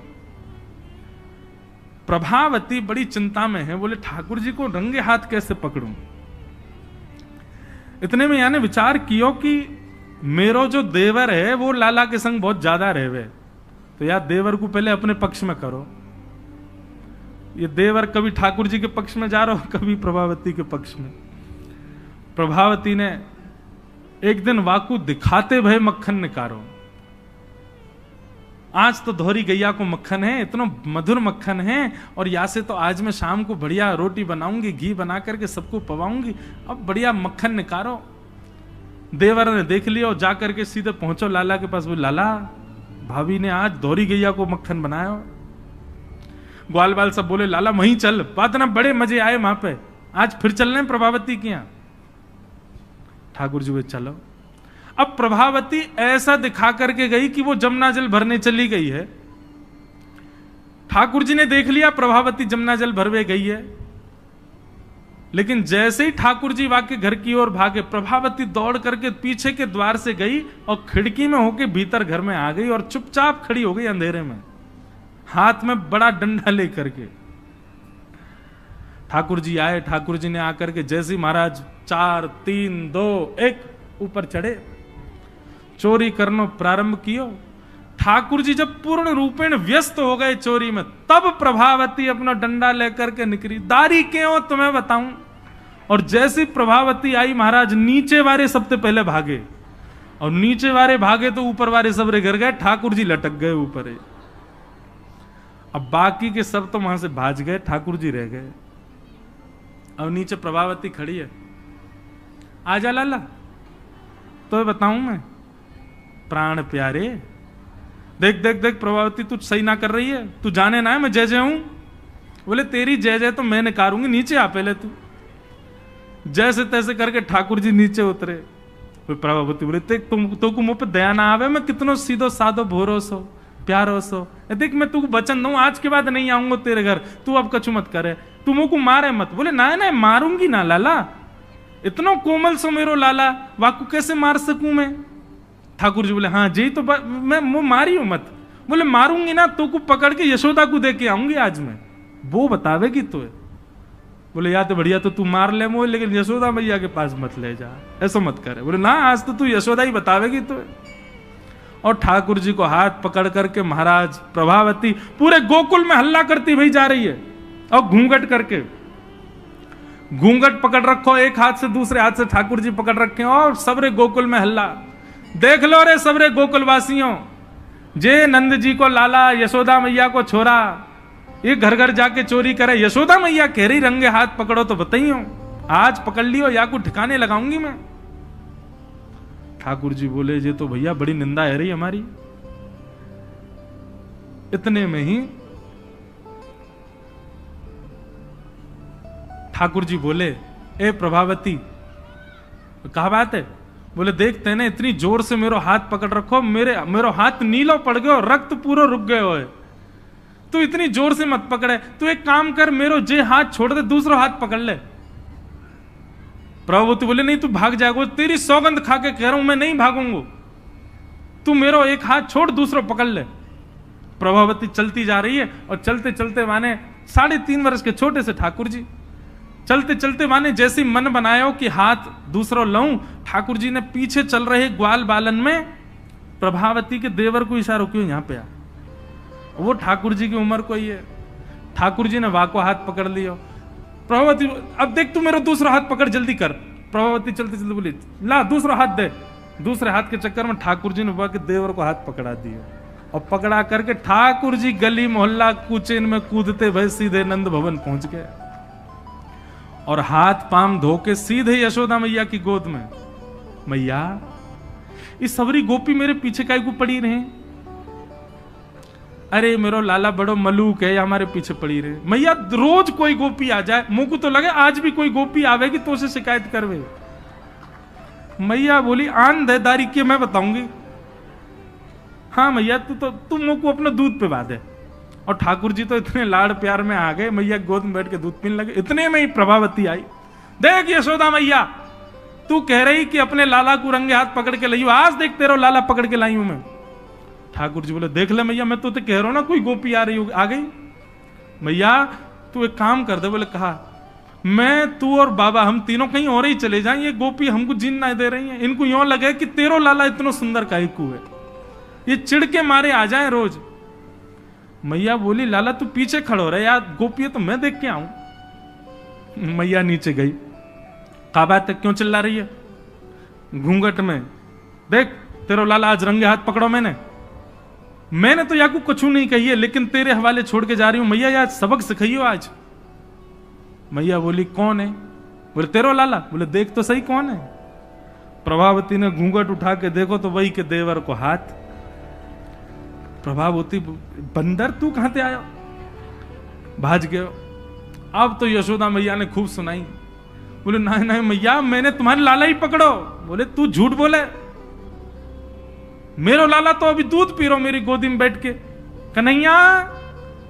प्रभावती बड़ी चिंता में है, बोले ठाकुर जी को रंगे हाथ कैसे पकड़ूं। इतने में यानी विचार कियो कि मेरो जो देवर है वो लाला के संग बहुत ज्यादा रहवे, तो यार देवर को पहले अपने पक्ष में करो। ये देवर कभी ठाकुर जी के पक्ष में जा रहा हो, कभी प्रभावती के पक्ष में। प्रभावती ने एक दिन वाकू दिखाते भय मक्खन निकारो, आज तो धोरी गैया को मक्खन है, इतना मधुर मक्खन है, और यहाँ से तो आज मैं शाम को बढ़िया रोटी बनाऊंगी, घी बना करके सबको पवाऊंगी, अब बढ़िया मक्खन निकारो। देवर ने देख लिया और जाकर के सीधे पहुंचो लाला के पास, वो लाला भाभी ने आज धोरी गैया को मक्खन बनाया। ग्वाल बाल सब बोले लाला वहीं चल, बात ना बड़े मजे आए वहां पे, आज फिर चल रहे हैं प्रभावती के यहां। ठाकुर जी वे चलो। अब प्रभावती ऐसा दिखा करके गई कि वो जमुना जल भरने चली गई है। ठाकुर जी ने देख लिया प्रभावती जमुना जल भरवे गई है, लेकिन जैसे ही ठाकुर जी वाके घर की ओर भागे, प्रभावती दौड़ करके पीछे के द्वार से गई और खिड़की में होके भीतर घर में आ गई और चुपचाप खड़ी हो गई अंधेरे में, हाथ में बड़ा डंडा लेकर के। ठाकुर जी आए, ठाकुर जी ने आकर के जैसे ही महाराज 4 3 2 1 ऊपर चढ़े, चोरी करनो प्रारंभ कियो। ठाकुर जी जब पूर्ण रूपेण व्यस्त हो गए चोरी में, तब प्रभावती अपना डंडा लेकर के निकली। दारी क्यों तुम्हें बताऊं। और जैसी प्रभावती आई, महाराज नीचे वाले सबसे पहले भागे, और नीचे वाले भागे तो ऊपर वाले सब गिर गए, ठाकुर जी लटक गए ऊपर। अब बाकी के सब तो वहां से भाज गए, ठाकुर जी रह गए। अब नीचे प्रभावती खड़ी है, आजा लाला तो बताऊं मैं। प्राण प्यारे, देख देख देख प्रभावती तू सही ना कर रही है, तू जाने ना है मैं जय जय हूं। बोले तेरी जय जय तो मैं निकारूंगी, नीचे आ पहले तू। जैसे तैसे करके ठाकुर जी नीचे उतरे। प्रभावती बोले देख तुम तो को मुंह पे दया ना आवे, मैं कितनो सीधो साधो भोरो सो प्यारो सो, देख मैं तू वचन दूं आज के बाद नहीं आऊंगा तेरे घर, तू अब कछु मत करे, तू मुंह को मारे मत। बोले ना ना मारूंगी ना लाला, इतना कोमल सो मेरो लाला, वाकू कैसे मार सकूं मैं। ठाकुर जी बोले हाँ जी तो मैं मारी हूं मत। बोले मारूंगी ना तो को पकड़ के यशोदा को दे के आऊंगी आज मैं, वो बतावेगी तो। बोले या तो बढ़िया तो तू मार ले मोह, लेकिन यशोदा मैया के पास मत ले जा, ऐसा मत करे। बोले ना आज तो तू यशोदा ही बतावेगी तो। और ठाकुर जी को हाथ पकड़ करके महाराज प्रभावती पूरे गोकुल में हल्ला करती भाई जा रही है, और घूंघट करके, घूंघट पकड़ रखो एक हाथ से, दूसरे हाथ से ठाकुर जी पकड़ रखे, और सबरे गोकुल में हल्ला। देख लो रे सबरे गोकुल वासियों, जे नंद जी को लाला, यशोदा मैया को छोरा, ये घर घर जाके चोरी करे, यशोदा मैया कह रही रंगे हाथ पकड़ो तो बताइयो, आज पकड़ लियो या को ठिकाने लगाऊंगी मैं। ठाकुर जी बोले जे तो भैया बड़ी निंदा है रही हमारी। इतने में ही ठाकुर जी बोले ए प्रभावती कहा बात है। बोले देखते ना इतनी जोर से मेरो हाथ पकड़ रखो, मेरो हाथ नीलो पड़ गयो, रक्त पूरा रुक गयो है, तू इतनी जोर से मत पकड़े, तू एक काम कर मेरो जे हाथ छोड़ दे दूसरा हाथ पकड़ ले। प्रभावती बोले नहीं तू भाग जाएगा, तेरी सौगंध खा के कह रहा हूं मैं नहीं भागूंगा, तू मेरो एक हाथ छोड़ दूसरा पकड़ ले। प्रभावती चलती जा रही है, और चलते चलते माने 3.5 वर्ष के छोटे से ठाकुर जी चलते चलते माने जैसे मन बनायो कि हाथ दूसरा लाऊं, ठाकुर जी ने पीछे चल रहे ग्वाल बालन में प्रभावती के देवर को इशारा क्यों यहां पे आ, वो ठाकुर जी की उम्र को ही है। ठाकुर जी ने वाको हाथ पकड़ लिया। प्रभावती अब देख तू मेरा दूसरा हाथ पकड़ जल्दी कर। प्रभावती चलते चलते बोली ला दूसरा हाथ दे। दूसरे हाथ के चक्कर में ठाकुर जी ने वाके देवर को हाथ पकड़ा दिया, और पकड़ा करके ठाकुर जी गली मोहल्ला कूचेन में कूदते भय सीधे नंद भवन पहुंच गए, और हाथ पाम धो के सीधे यशोदा मैया की गोद में। मैया इस सबरी गोपी मेरे पीछे काहे को पड़ी रहे, अरे मेरो लाला बड़ो मलूक है, हमारे पीछे पड़ी रहे। मैया रोज कोई गोपी आ जाए, मुंह को तो लगे आज भी कोई गोपी आवेगी तो उसे शिकायत करवे। मैया बोली आंधेदारी के मैं बताऊंगी। हाँ मैया तू मुंह को अपना दूध पिला दे। और ठाकुर जी तो इतने लाड़ प्यार में आ गए, मैया गोद में बैठ के दूध पीने लगे। इतने में ही प्रभावती आई, देख यशोदा मैया तू कह रही कि अपने लाला को रंगे हाथ पकड़ के लाई, आज देख तेरा लाला पकड़ के लाई हूं मैं। ठाकुर जी बोले देख ले मैया मैं तो कह रहा हूं ना कोई गोपी आ रही आ गई। मैया तू एक काम कर दे। बोले कहा मैं तू और बाबा हम तीनों कहीं और ही चले जाएं, ये गोपी हमको जीन ना दे रही है, इनको यूं लगे कि तेरो लाला इतना सुंदर काहे को है, ये चिढ़ के मारे आ जाए रोज। मैया बोली लाला तू पीछे खड़ो रहे यार, गोपी तो मैं देख के आऊं। मैया नीचे गई, कहा बात है क्यों चिल्ला रही है घूंघट में, देख तेरो लाला आज रंगे हाथ पकड़ो मैंने। मैंने तो याकू कुछ नहीं कही है, लेकिन तेरे हवाले छोड़ के जा रही हूं। मैया यार सबक सिखाइयो आज। मैया बोली कौन है? बोले तेरो लाला। बोले देख तो सही कौन है। प्रभावती ने घूंघट उठा के देखो तो वही के देवर को हाथ। प्रभावती बंदर तू कहां से आया? भाज गयो। अब तो यशोदा मैया ने खूब सुनाई। बोले नहीं नहीं मैया मैंने तुम्हारे लाला ही पकड़ो। बोले तू झूठ बोले, मेरो लाला तो अभी दूध पी रहा मेरी गोदी में बैठ के। कन्हैया।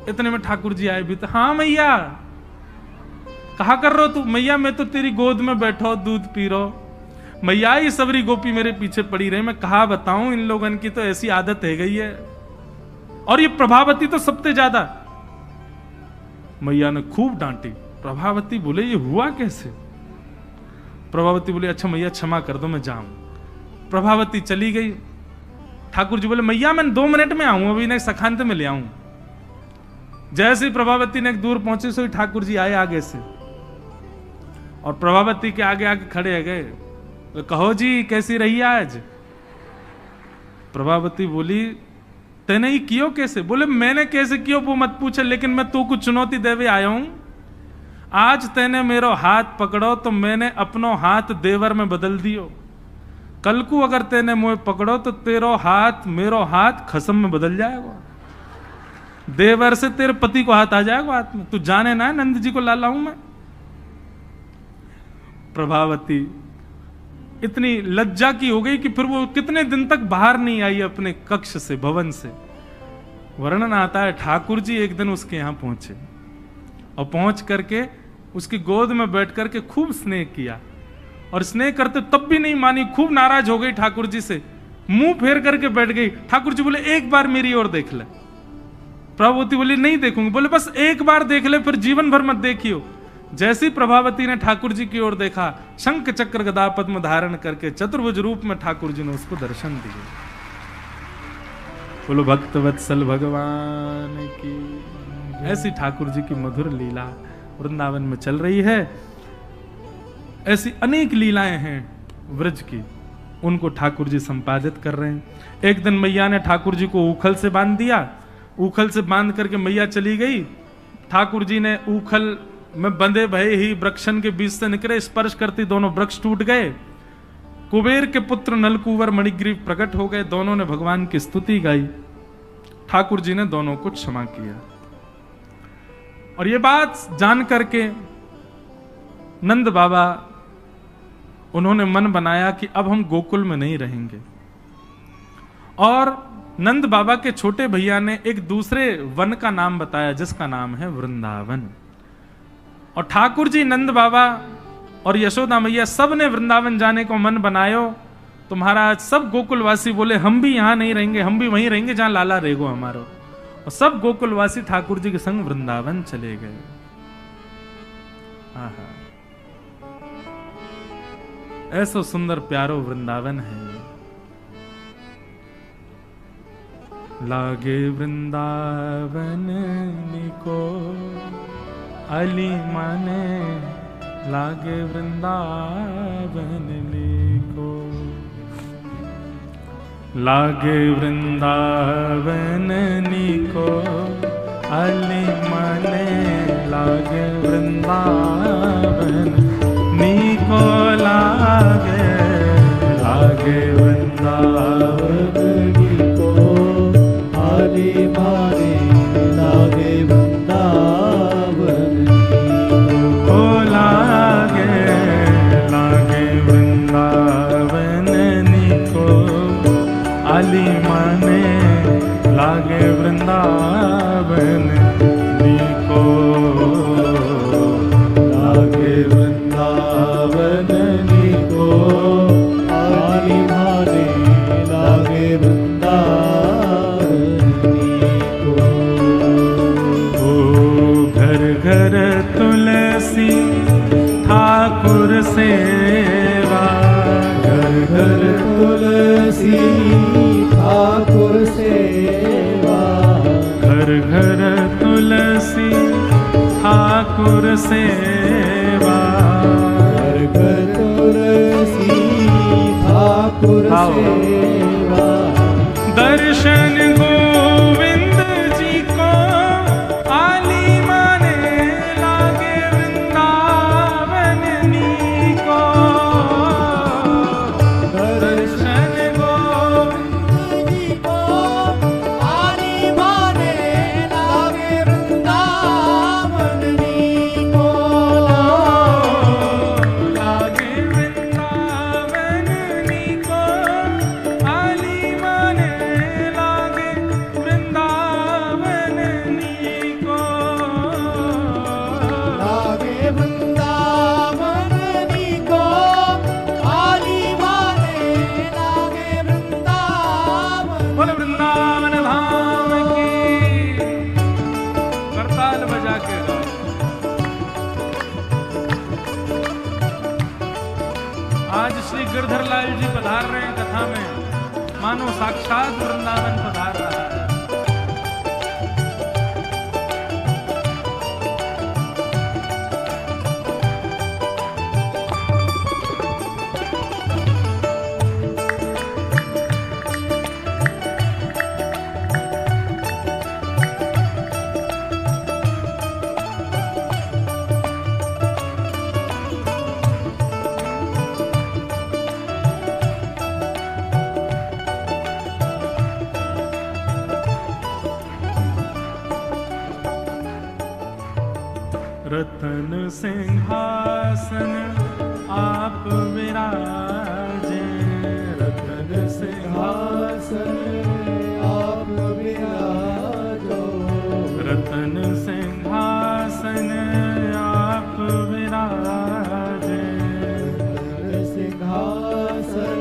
इतने में ठाकुर जी आए भी तो। हाँ मैया कहा कर रहे हो तू? मैया मैं तो तेरी गोद में बैठो दूध पी रहा। मैया ये सबरी गोपी मेरे पीछे पड़ी रहे, मैं कहा बताऊं, इन लोगन की तो ऐसी आदत है गई है, और ये प्रभावती तो सबसे ज्यादा। मैया ने खूब डांटी। प्रभावती बोले ये हुआ कैसे? प्रभावती बोले अच्छा मैया क्षमा कर दो मैं जाऊं। प्रभावती चली गई। ठाकुर जी बोले मैया मैं 2 मिनट में आऊं, अभी ने सखांत में ले आऊं। जैसे प्रभावती ने दूर पहुंचे सो ठाकुर जी आए आगे से, और प्रभावती के आगे आगे खड़े है गए। तो कहो जी कैसी रही आज? प्रभावती बोली तेने ही कियो कैसे? बोले मैंने कैसे कियो वो मत पूछे, लेकिन मैं तू को चुनौती देवे आया हूं। आज तेने मेरो हाथ पकड़ो तो मैंने अपनो हाथ देवर में बदल दियो। कल को अगर तेने मुझे पकड़ो तो तेरो हाथ मेरो हाथ खसम में बदल जाएगा। देवर से तेरे पति को हाथ आ जाएगा हाथ में। तू जाने ना नंद जी को लाला हूं मैं। प्रभावती इतनी लज्जा की हो गई कि फिर वो कितने दिन तक बाहर नहीं आई अपने कक्ष से, भवन से। वर्णन आता है ठाकुर जी एक दिन उसके यहां पहुंचे, और पहुंच करके उसकी गोद में बैठ करके खूब स्नेह किया, और स्नेह करते तब भी नहीं मानी, खूब नाराज हो गई ठाकुर जी से, मुंह फेर करके बैठ गई। ठाकुर जी बोले एक बार मेरी ओर देख ले। प्रभावती बोली नहीं देखूंगी। बोले बस एक बार देख ले, फिर जीवन भर मत देखियो। जैसी प्रभावती ने ठाकुर जी की ओर देखा, शंख चक्र गदा पद्म धारण करके चतुर्भुज रूप में ठाकुर जी ने उसको दर्शन दिए। बोलो भक्त वत्सल भगवान की। ऐसी ठाकुर जी की मधुर लीला वृंदावन में चल रही है। ऐसी अनेक लीलाएं हैं व्रज की, उनको ठाकुर जी संपादित कर रहे हैं। एक दिन मैया ने ठाकुर जी को ऊखल से बांध दिया। ऊखल से बांध करके मैया चली गई। ठाकुर जी ने ऊखल में बंधे भय ही वृक्षन के बीच से निकले, स्पर्श करती दोनों वृक्ष टूट गए। कुबेर के पुत्र नलकुवर मणिग्रीव प्रकट हो गए। दोनों ने भगवान की स्तुति गाई। ठाकुर जी ने दोनों को क्षमा किया। और ये बात जान करके नंद बाबा उन्होंने मन बनाया कि अब हम गोकुल में नहीं रहेंगे। और नंद बाबा के छोटे भैया ने एक दूसरे वन का नाम बताया जिसका नाम है वृंदावन। और ठाकुर जी, नंद बाबा और यशोदा मैया सब ने वृंदावन जाने को मन बनायो। तो महाराज सब गोकुलवासी बोले हम भी यहां नहीं रहेंगे, हम भी वहीं रहेंगे जहां लाला रहेगो हमारो। और सब गोकुलवासी ठाकुर जी के संग वृंदावन चले गए। ऐसो सुंदर प्यारो वृंदावन है। लागे वृंदावन निको अली माने, लागे वृंदावन निको। लागे वृंदावन निको अली माने, लागे वृंदावन निको लागे। लागे वृंदावन निको अली माने, लागे वृंदावन निको लागे। लागे वृंदावन निको अली माने, लागे वृंदावन निको। लागे वृंदावन निको अली माने, लागे वृंदावन निको। ओ घर घर तुलसी ठाकुर सेवा, घर घर तुलसी ठाकुर सेवा। घर घर तुलसी ठाकुर सेवा, घर घर तुलसी ठाकुर सेवा। दर्शन गो आज श्री गिरधर लाल जी पधार रहे हैं कथा में, मानो साक्षात वृंदावन पधार रहा है। रतन सिंहासन आप विराजे, रतन सिंहासन आप विराजो, रतन सिंहासन आप विराजे, रतन सिंहासन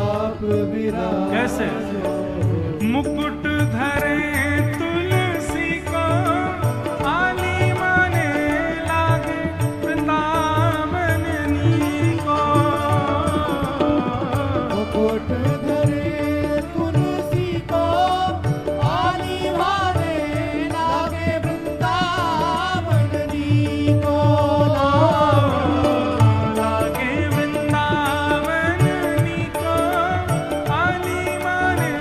आप विराजे। कैसे? मुकुट धरे तुलसी को, आली माने लागे वृंदावन नी को। मुकुट धरे तुलसी को, आली माने लागे वृंदावन नी को। लागे वृंदावन नी को, आली माने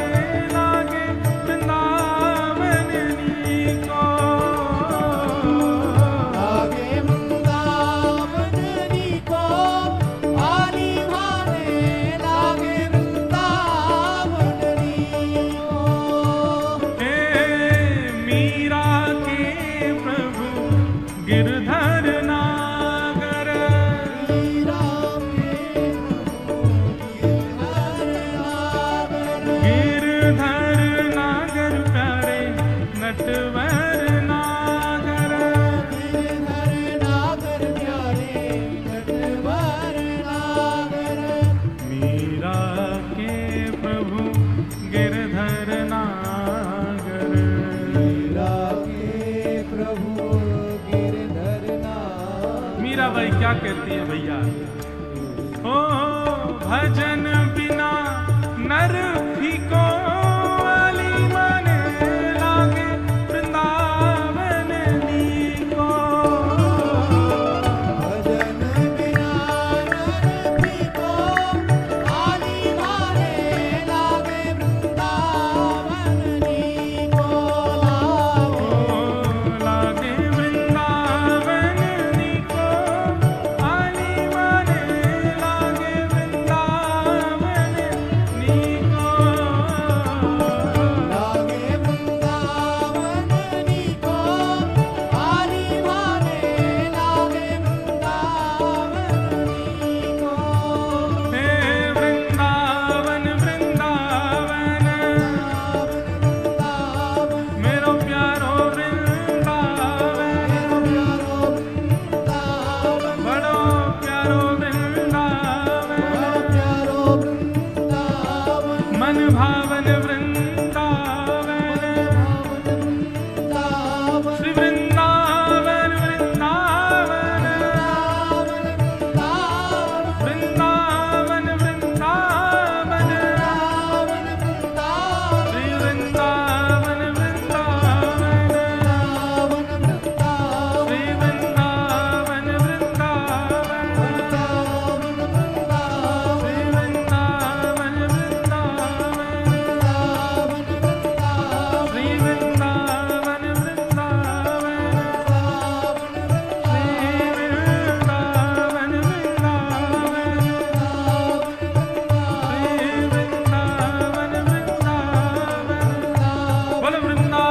लागे वृंदावन नी को। लागे वृंदावन नी को, आली माने लागे वृंदावन नी को। हे मीरा के प्रभु गिरधर नागर, मीरा के गिरधर नागर प्यारे नटवर नागर, गिरधर नागर प्यारे नटवर नागर। मीरा के प्रभु गिरधर नागर, मीरा के प्रभु गिरधर नागर। मीरा भाई क्या कहती है भैया? ओ भजन बिना नर फीको, आली माने लागे वृंदावन नी को। भजन बिना नर फीको, आली माने लागे वृंदावन नी को। लागे वृंदावन नी को, आली माने लागे वृंदावन नी को। लागे वृंदावन नी को, आली माने लागे वृंदावन नी को। हे वृंदावन वृंदावन, मेरो प्यारो वृंदावन, बड़ो प्यारो वृंदावन, मन भावन वृंदावन। श्री वृंदावन वृंदावन, वृंदावन वृंदावन, श्री वृंदावन वृंदावन, श्री वृंदावन वृंदावन, श्री वृंदावन वृंदावन, श्री वृंदावन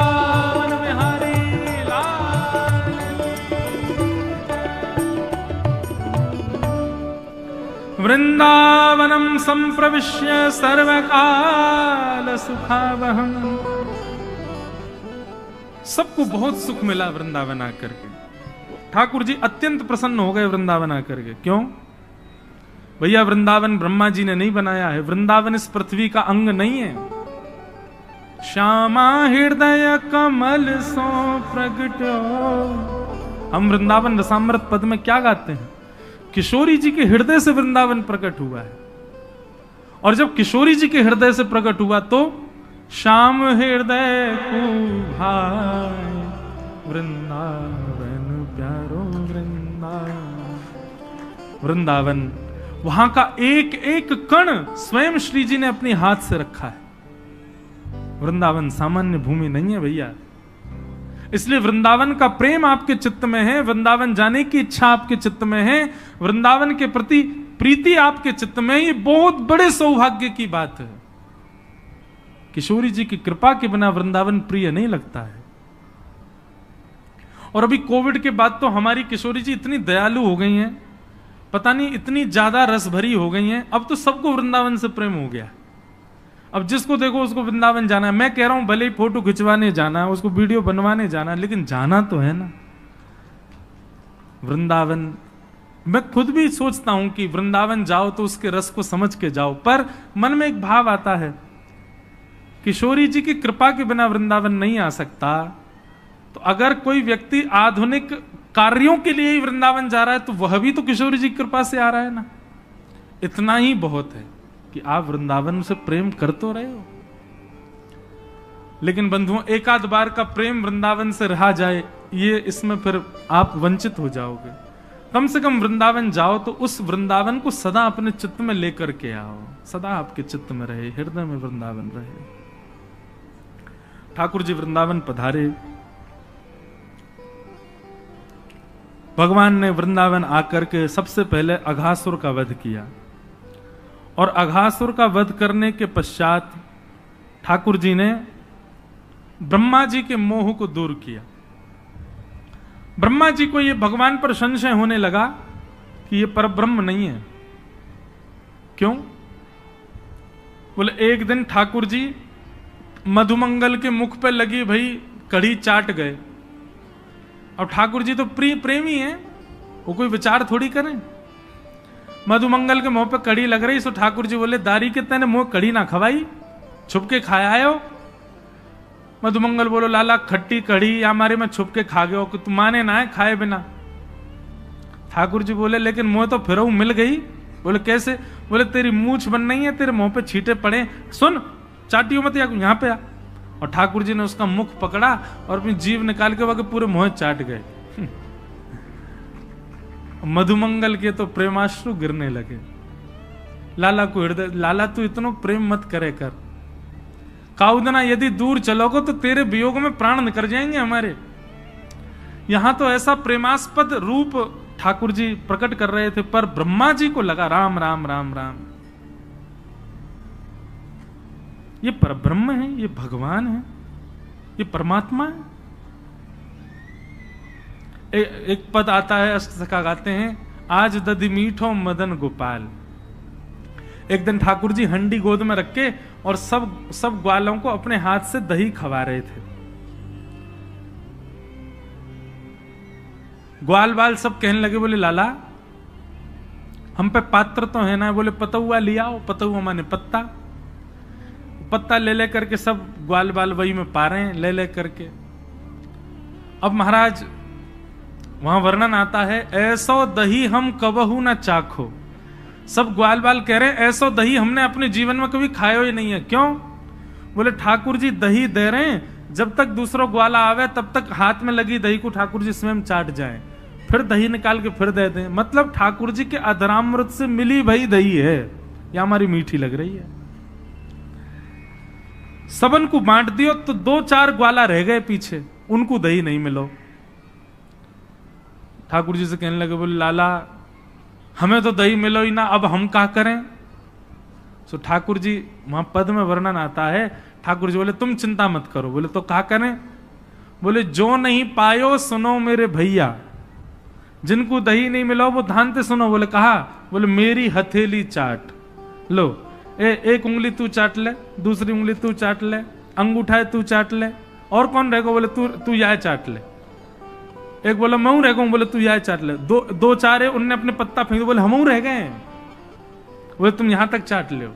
वृंदावनम संप्रविश्य सर्वकाल सुखावहम। सबको बहुत सुख मिला वृंदावन आकर के। ठाकुर जी अत्यंत प्रसन्न हो गए वृंदावन आकर के। क्यों भैया? वृंदावन ब्रह्मा जी ने नहीं बनाया है, वृंदावन इस पृथ्वी का अंग नहीं है। श्यामा हृदय कमल सो प्रगटो। हम वृंदावन रसामृत पद में क्या गाते हैं? किशोरी जी के हृदय से वृंदावन प्रकट हुआ है। और जब किशोरी जी के हृदय से प्रकट हुआ तो श्याम हृदय को भाई वृंदावन प्यारो वृंदावन, वहां का एक एक कण स्वयं श्री जी ने अपने हाथ से रखा है। वृंदावन सामान्य भूमि नहीं है भैया, इसलिए वृंदावन का प्रेम आपके चित्त में है, वृंदावन जाने की इच्छा आपके चित्त में है, वृंदावन के प्रति प्रीति आपके चित्त में, ये बहुत बड़े सौभाग्य की बात है। किशोरी जी की कृपा के बिना वृंदावन प्रिय नहीं लगता है। और अभी कोविड के बाद तो हमारी किशोरी जी इतनी दयालु हो गई हैं, पता नहीं इतनी ज्यादा रस भरी हो गई हैं, अब तो सबको वृंदावन से प्रेम हो गया। अब जिसको देखो उसको वृंदावन जाना है। मैं कह रहा हूं भले ही फोटो खिंचवाने जाना है, उसको वीडियो बनवाने जाना है, लेकिन जाना तो है ना वृंदावन। मैं खुद भी सोचता हूं कि वृंदावन जाओ तो उसके रस को समझ के जाओ, पर मन में एक भाव आता है किशोरी जी की कृपा के बिना वृंदावन नहीं आ सकता। तो अगर कोई व्यक्ति आधुनिक कार्यों के लिए ही वृंदावन जा रहा है तो वह भी तो किशोरी जी की कृपा से आ रहा है ना। इतना ही बहुत है कि आप वृंदावन से प्रेम कर तो रहे हो। लेकिन बंधुओं, एक आध बार का प्रेम वृंदावन से रहा जाए, ये इसमें फिर आप वंचित हो जाओगे। कम से कम वृंदावन जाओ तो उस वृंदावन को सदा अपने चित्त में लेकर के आओ, सदा आपके चित्त में रहे, हृदय में वृंदावन रहे। ठाकुर जी वृंदावन पधारे, भगवान ने वृंदावन आकर के सबसे पहले अघासुर का वध किया, और अघासुर का वध करने के पश्चात ठाकुर जी ने ब्रह्मा जी के मोह को दूर किया। ब्रह्मा जी को यह भगवान पर संशय होने लगा कि यह परब्रह्म नहीं है। क्यों? बोले एक दिन ठाकुर जी मधुमंगल के मुख पे लगी भई कढ़ी चाट गए। अब ठाकुर जी तो प्रेमी हैं, वो कोई विचार थोड़ी करें। मधुमंगल के मुंह पे कड़ी लग रही, सो ठाकुर जी बोले दारी के तेने मुंह कड़ी ना खवाई, छुप के खाया आयो। मधुमंगल बोलो लाला खट्टी कड़ी या हमारे में छुप के खा गयो कि तू माने ना है खाए बिना। ठाकुर जी बोले लेकिन मुंह तो फिर मिल गई। बोले कैसे? बोले तेरी मूछ बन नहीं है, तेरे मुंह पे छींटे पड़े, सुन चाटियो मत, यहाँ पे आ। और ठाकुर जी ने उसका मुख पकड़ा और अपनी जीभ निकाल के वह पूरे मुंह चाट गए। मधुमंगल के तो प्रेमाश्रु गिरने लगे। लाला को हृदय, लाला तू इतना प्रेम मत करे कर, काउदना यदि दूर चलोगे तो तेरे वियोग में प्राण निकल जाएंगे हमारे। यहां तो ऐसा प्रेमास्पद रूप ठाकुर जी प्रकट कर रहे थे, पर ब्रह्मा जी को लगा राम राम राम राम, ये परब्रह्म है, ये भगवान है, ये परमात्मा है। एक पद आता है, अष्टसखा गाते हैं, आज दधि मीठो मदन गोपाल। एक दिन ठाकुर जी हंडी गोद में रख के और सब ग्वालों को अपने हाथ से दही खवा रहे थे। ग्वाल बाल सब कहने लगे, बोले लाला हम पे पात्र तो है ना। बोले पतुआ लिया आओ। पतुआ माने पत्ता, पत्ता ले ले करके सब ग्वाल बाल वही में पा रहे हैं ले ले करके। अब महाराज वहां वर्णन आता है, ऐसो दही हम कबहू ना चाखो। सब ग्वाल बाल कह रहे हैं ऐसो दही हमने अपने जीवन में कभी खाया ही नहीं है। क्यों? बोले ठाकुर जी दही दे रहे हैं, जब तक दूसरा ग्वाला आवे तब तक हाथ में लगी दही को ठाकुर जी स्वयं चाट जाए, फिर दही निकाल के फिर दे दें। मतलब ठाकुर जी के अधरामृत से मिली भई दही है, या हमारी मीठी लग रही है। सबन को बांट दियो तो 2-4 ग्वाला रह गए पीछे, उनको दही नहीं मिलो। ठाकुर जी से कहने लगे, बोले लाला हमें तो दही मिलो ही ना, अब हम क्या करें? सो ठाकुर जी वहां पद में वर्णन आता है, ठाकुर जी बोले तुम चिंता मत करो। बोले तो क्या करें? बोले जो नहीं पायो सुनो मेरे भैया, जिनको दही नहीं मिलो वो ध्यान से सुनो। बोले कहा? बोले मेरी हथेली चाट लो, एक उंगली तू चाट ले, दूसरी उंगली तू चाट ले, अंगूठा तू चाट ले, और कौन रहेगा? बोले तू यह चाट ले। एक बोला मैं रह गया, बोले तू यह चाट ले। दो चार है, उनने अपने पत्ता फेंक, बोले हम रह गए, बोले तुम यहां तक चाट ले।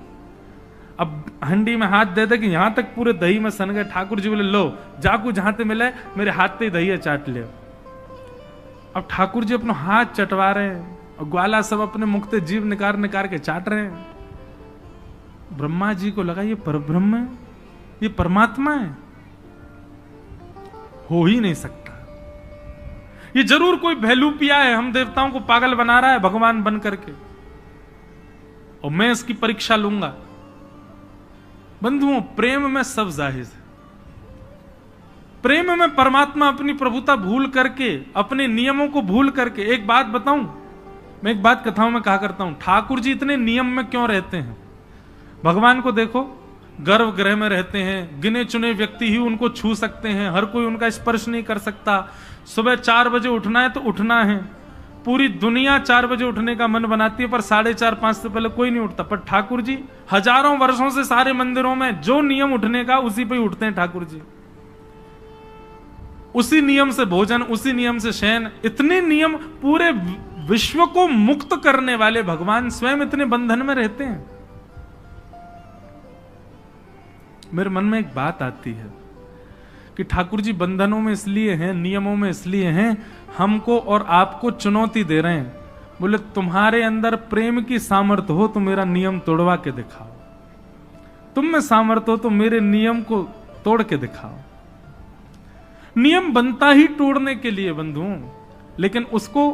अब हंडी में हाथ दे दे कि यहां तक पूरे दही में सन गए। ठाकुर जी बोले लो जाकू जहां ते मिले मेरे हाथ से दही चाट ले। अब ठाकुर जी अपना हाथ चटवा रहे हैं और ग्वाला सब अपने मुख से जीभ निकाल निकाल के चाट रहे हैं। ब्रह्मा जी को लगा ये परब्रह्म है, ये परमात्मा है, हो ही नहीं सकता, ये जरूर कोई भैलूपिया है, हम देवताओं को पागल बना रहा है भगवान बन करके, और मैं इसकी परीक्षा लूंगा। बंधुओं, प्रेम में सब जाहिर है। प्रेम में परमात्मा अपनी प्रभुता भूल करके, अपने नियमों को भूल करके, एक बात बताऊं, मैं एक बात कथाओं में कहा करता हूं, ठाकुर जी इतने नियम में क्यों रहते हैं? भगवान को देखो, गर्भगृह में रहते हैं, गिने चुने व्यक्ति ही उनको छू सकते हैं, हर कोई उनका स्पर्श नहीं कर सकता। सुबह 4 बजे उठना है तो उठना है, पूरी दुनिया 4 बजे उठने का मन बनाती है, पर 4:30-5 से पहले कोई नहीं उठता। पर ठाकुर जी हजारों वर्षों से सारे मंदिरों में जो नियम उठने का, उसी पे ही उठते हैं ठाकुर जी। उसी नियम से भोजन, उसी नियम से शयन, इतने नियम, पूरे विश्व को मुक्त करने वाले भगवान स्वयं इतने बंधन में रहते हैं। मेरे मन में एक बात आती है कि ठाकुर जी बंधनों में इसलिए हैं, नियमों में इसलिए हैं, हमको और आपको चुनौती दे रहे हैं। बोले तुम्हारे अंदर प्रेम की सामर्थ्य हो तो मेरा नियम तोड़वा के दिखाओ, तुम में सामर्थ्य हो तो मेरे नियम को तोड़ के दिखाओ। नियम बनता ही तोड़ने के लिए बंधुओं, लेकिन उसको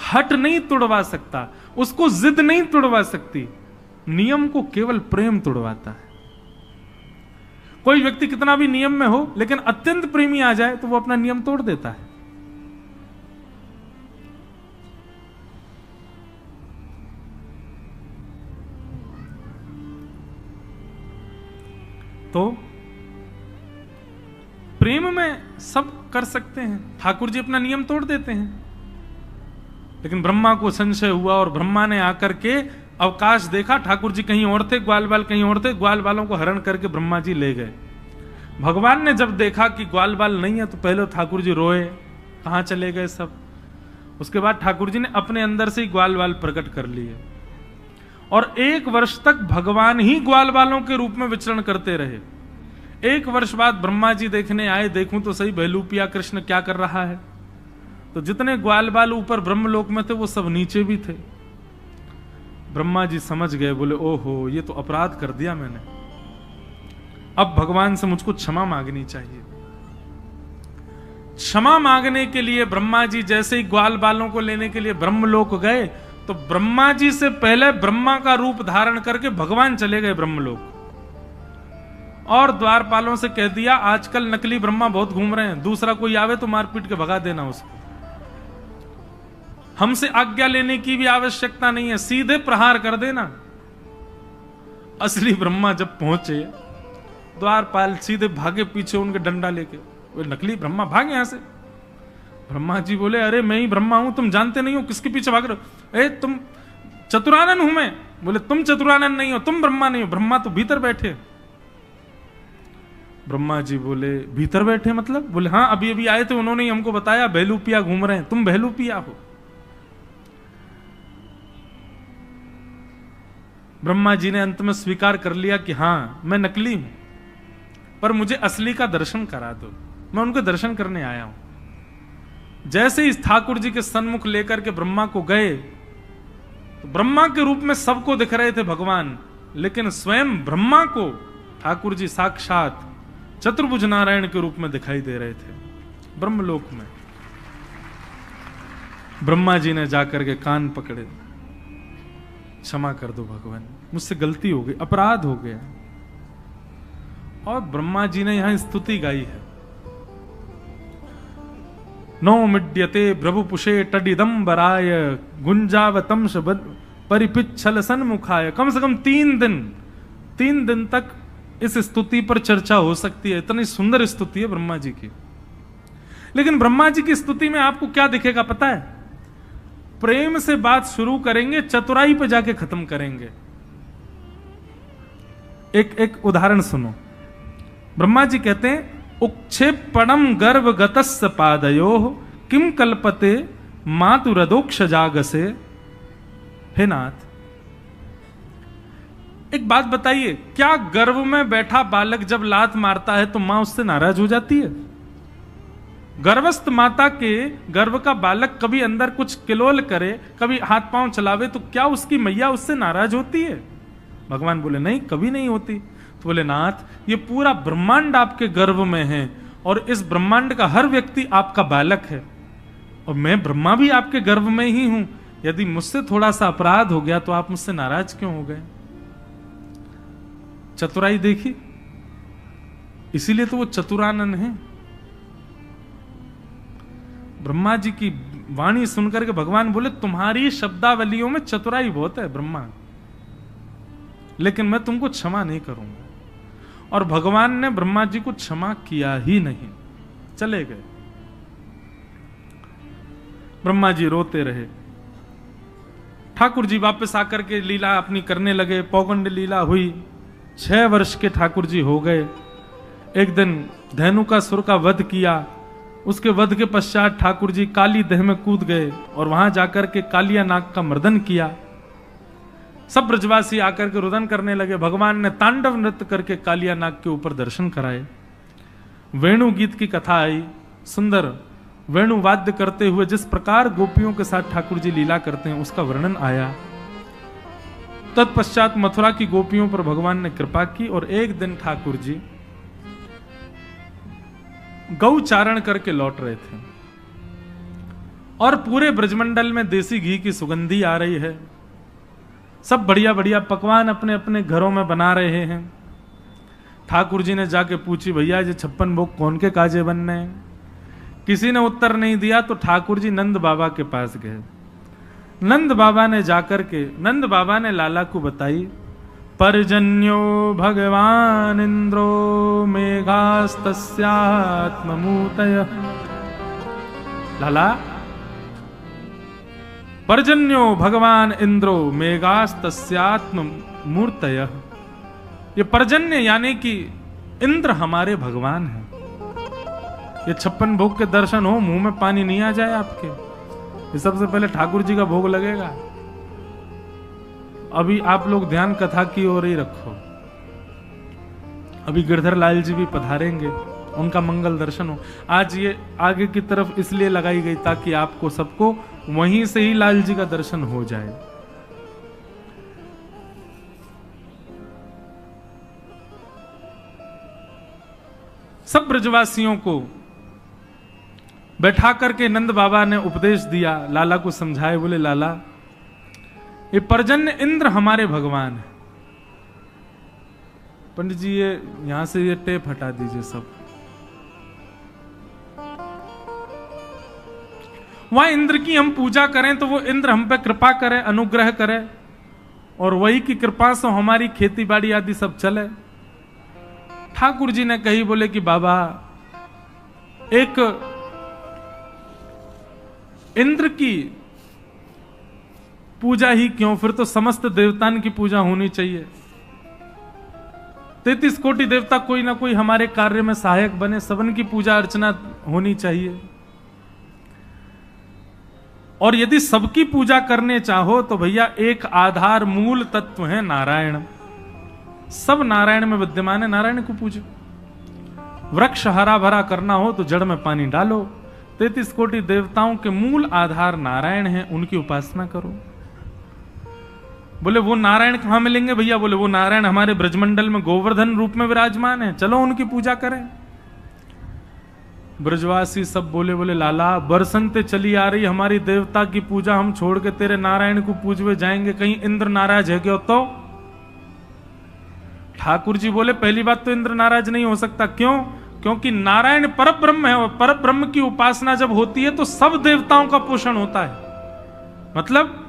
हट नहीं तोड़वा सकता, उसको जिद नहीं तोड़वा सकती, नियम को केवल प्रेम तोड़वाता है। कोई व्यक्ति कितना भी नियम में हो, लेकिन अत्यंत प्रेमी आ जाए तो वो अपना नियम तोड़ देता है। तो प्रेम में सब कर सकते हैं, ठाकुर जी अपना नियम तोड़ देते हैं। लेकिन ब्रह्मा को संशय हुआ और ब्रह्मा ने आकर के अवकाश देखा, ठाकुर जी कहीं और थे, ग्वाल बाल कहीं और थे, ग्वाल बालों को हरण करके ब्रह्मा जी ले गए। भगवान ने जब देखा कि ग्वाल बाल नहीं है तो पहले ठाकुर जी रोए, कहां चले गए सब। उसके बाद ठाकुर जी ने अपने अंदर से ही ग्वाल बाल प्रकट कर लिए और 1 वर्ष तक भगवान ही ग्वाल बालों के रूप में विचरण करते रहे। 1 वर्ष बाद ब्रह्मा जी देखने आए, देखूं तो सही भैलूपिया कृष्ण क्या कर रहा है। तो जितने ग्वाल बाल ऊपर ब्रह्मलोक में थे वो सब नीचे भी थे। ब्रह्मा जी समझ गए, बोले ओहो ये तो अपराध कर दिया मैंने, अब भगवान से मुझको क्षमा मांगनी चाहिए। क्षमा मांगने के लिए ब्रह्मा जी जैसे ही ग्वाल बालों को लेने के लिए ब्रह्मलोक गए, तो ब्रह्मा जी से पहले ब्रह्मा का रूप धारण करके भगवान चले गए ब्रह्मलोक और द्वारपालों से कह दिया आजकल नकली ब्रह्मा बहुत घूम रहे हैं, दूसरा कोई आवे तो मारपीट के भगा देना उसको, हमसे आज्ञा लेने की भी आवश्यकता नहीं है, सीधे प्रहार कर देना। असली ब्रह्मा जब पहुंचे, द्वारपाल सीधे भागे पीछे उनके डंडा लेके, वो नकली ब्रह्मा भागे यहां से। ब्रह्मा जी बोले अरे मैं ही ब्रह्मा हूं, तुम जानते नहीं हो किसके पीछे भाग रहे हो? ए तुम चतुरानन हूं मैं। बोले तुम चतुरानन नहीं हो, तुम ब्रह्मा नहीं हो, ब्रह्मा तो भीतर बैठे। ब्रह्मा जी बोले भीतर बैठे मतलब? बोले हाँ अभी अभी आए थे, उन्होंने ही हमको बताया भैलूपिया घूम रहे हैं, तुम भैलूपिया हो। ब्रह्मा जी ने अंत में स्वीकार कर लिया कि हाँ मैं नकली हूं, पर मुझे असली का दर्शन करा दो, मैं उनके दर्शन करने आया हूं। जैसे ही ठाकुर जी के सन्मुख लेकर के ब्रह्मा को गए, तो ब्रह्मा के रूप में सबको दिख रहे थे भगवान, लेकिन स्वयं ब्रह्मा को ठाकुर जी साक्षात चतुर्भुज नारायण के रूप में दिखाई दे रहे थे ब्रह्मलोक में। ब्रह्मा जी ने जाकर के कान पकड़े, क्षमा कर दो भगवान, मुझसे गलती हो गई, अपराध हो गया। और ब्रह्मा जी ने यहां स्तुति गाई है, नो मिड्यते प्रभुपुषे टडिदंबराय गुंजावतम परिपिच्छल सन्मुखाय। कम से कम 3 दिन तक इस स्तुति पर चर्चा हो सकती है, इतनी सुंदर स्तुति है ब्रह्मा जी की। लेकिन ब्रह्मा जी की स्तुति में आपको क्या दिखेगा पता है? प्रेम से बात शुरू करेंगे, चतुराई पे जाके खत्म करेंगे। एक उदाहरण सुनो। ब्रह्मा जी कहते हैं उक्षेपणम गर्भ गतस्य पादयो किम कल्पते मातुरदोक्ष जागसे। हे नाथ, एक बात बताइए, क्या गर्भ में बैठा बालक जब लात मारता है तो मां उससे नाराज हो जाती है? गर्भस्थ माता के गर्भ का बालक कभी अंदर कुछ किलोल करे, कभी हाथ पांव चलावे, तो क्या उसकी मैया उससे नाराज होती है? भगवान बोले नहीं, कभी नहीं होती। तो बोले नाथ, ये पूरा ब्रह्मांड आपके गर्भ में है और इस ब्रह्मांड का हर व्यक्ति आपका बालक है और मैं ब्रह्मा भी आपके गर्भ में ही हूं। यदि मुझसे थोड़ा सा अपराध हो गया तो आप मुझसे नाराज क्यों हो गए? चतुराई देखी, इसीलिए तो वो चतुरानन है। ब्रह्मा जी की वाणी सुनकर के भगवान बोले तुम्हारी शब्दावलियों में चतुराई बहुत है ब्रह्मा, लेकिन मैं तुमको क्षमा नहीं करूंगा। और भगवान ने ब्रह्मा जी को क्षमा किया ही नहीं, चले गए। ब्रह्मा जी रोते रहे। ठाकुर जी वापस आकर के लीला अपनी करने लगे। पौगंड लीला हुई, 6 वर्ष के ठाकुर जी हो गए। एक दिन धेनुकासुर का वध किया। उसके वध के पश्चात ठाकुर जी काली दह में कूद गए और वहां जाकर के कालिया नाग का मर्दन किया। सब ब्रजवासी आकर के रुदन करने लगे। भगवान ने तांडव नृत्य करके कालिया नाग के ऊपर दर्शन कराए। वेणु गीत की कथा आई, सुंदर वेणु वाद्य करते हुए जिस प्रकार गोपियों के साथ ठाकुर जी लीला करते हैं उसका वर्णन आया। तत्पश्चात मथुरा की गोपियों पर भगवान ने कृपा की और एक दिन ठाकुर जी गौ चारण करके लौट रहे थे और पूरे ब्रजमंडल में देसी घी की सुगंधी आ रही है। सब बढ़िया बढ़िया पकवान अपने अपने घरों में बना रहे हैं। ठाकुर जी ने जाके पूछी, भैया ये 56 भोग कौन के काजे बनने हैं? किसी ने उत्तर नहीं दिया तो ठाकुर जी नंद बाबा के पास गए। नंद बाबा ने जाकर के नंद बाबा ने लाला को बताई, पर्जन्यो भगवान इंद्रो मेघास्तस्यात्ममूर्तयः। लाला, पर्जन्यो भगवान इंद्रो मेघास्तस्यात्ममूर्तयः। ये पर्जन्य यानी कि इंद्र हमारे भगवान हैं। ये 56 भोग के दर्शन हो, मुंह में पानी नहीं आ जाए आपके। ये सबसे पहले ठाकुर जी का भोग लगेगा। अभी आप लोग ध्यान कथा की ओर ही रखो। अभी गिरधर लाल जी भी पधारेंगे, उनका मंगल दर्शन हो। आज ये आगे की तरफ इसलिए लगाई गई ताकि आपको सबको वहीं से ही लाल जी का दर्शन हो जाए। सब ब्रजवासियों को बैठा करके नंद बाबा ने उपदेश दिया, लाला को समझाए। बोले लाला, ये पर्जन्य इंद्र हमारे भगवान है। पंडित जी ये यहां से ये टेप हटा दीजिए सब। वहां इंद्र की हम पूजा करें तो वो इंद्र हम पे कृपा करे, अनुग्रह करे और वही की कृपा से हमारी खेती बाड़ी आदि सब चले। ठाकुर जी ने कही, बोले कि बाबा एक इंद्र की पूजा ही क्यों, फिर तो समस्त देवताओं की पूजा होनी चाहिए। 33 कोटि देवता कोई ना कोई हमारे कार्य में सहायक बने, सबन की पूजा अर्चना होनी चाहिए। और यदि सबकी पूजा करने चाहो तो भैया एक आधार मूल तत्व है नारायण। सब नारायण में विद्यमान है, नारायण को पूजो। वृक्ष हरा भरा करना हो तो जड़ में पानी डालो। 33 कोटि देवताओं के मूल आधार नारायण है, उनकी उपासना करो। बोले वो नारायण कहां मिलेंगे भैया? बोले वो नारायण हमारे ब्रजमंडल में गोवर्धन रूप में विराजमान है, चलो उनकी पूजा करें। ब्रजवासी सब बोले लाला, बरसंते चली आ रही हमारी देवता की पूजा, हम छोड़ के तेरे नारायण को पूजवे जाएंगे, कहीं इंद्र नाराज है क्या? तो ठाकुर जी बोले पहली बात तो इंद्र नाराज नहीं हो सकता। क्यों? क्योंकि नारायण परब्रह्म है और परब्रह्म की उपासना जब होती है तो सब देवताओं का पोषण होता है। मतलब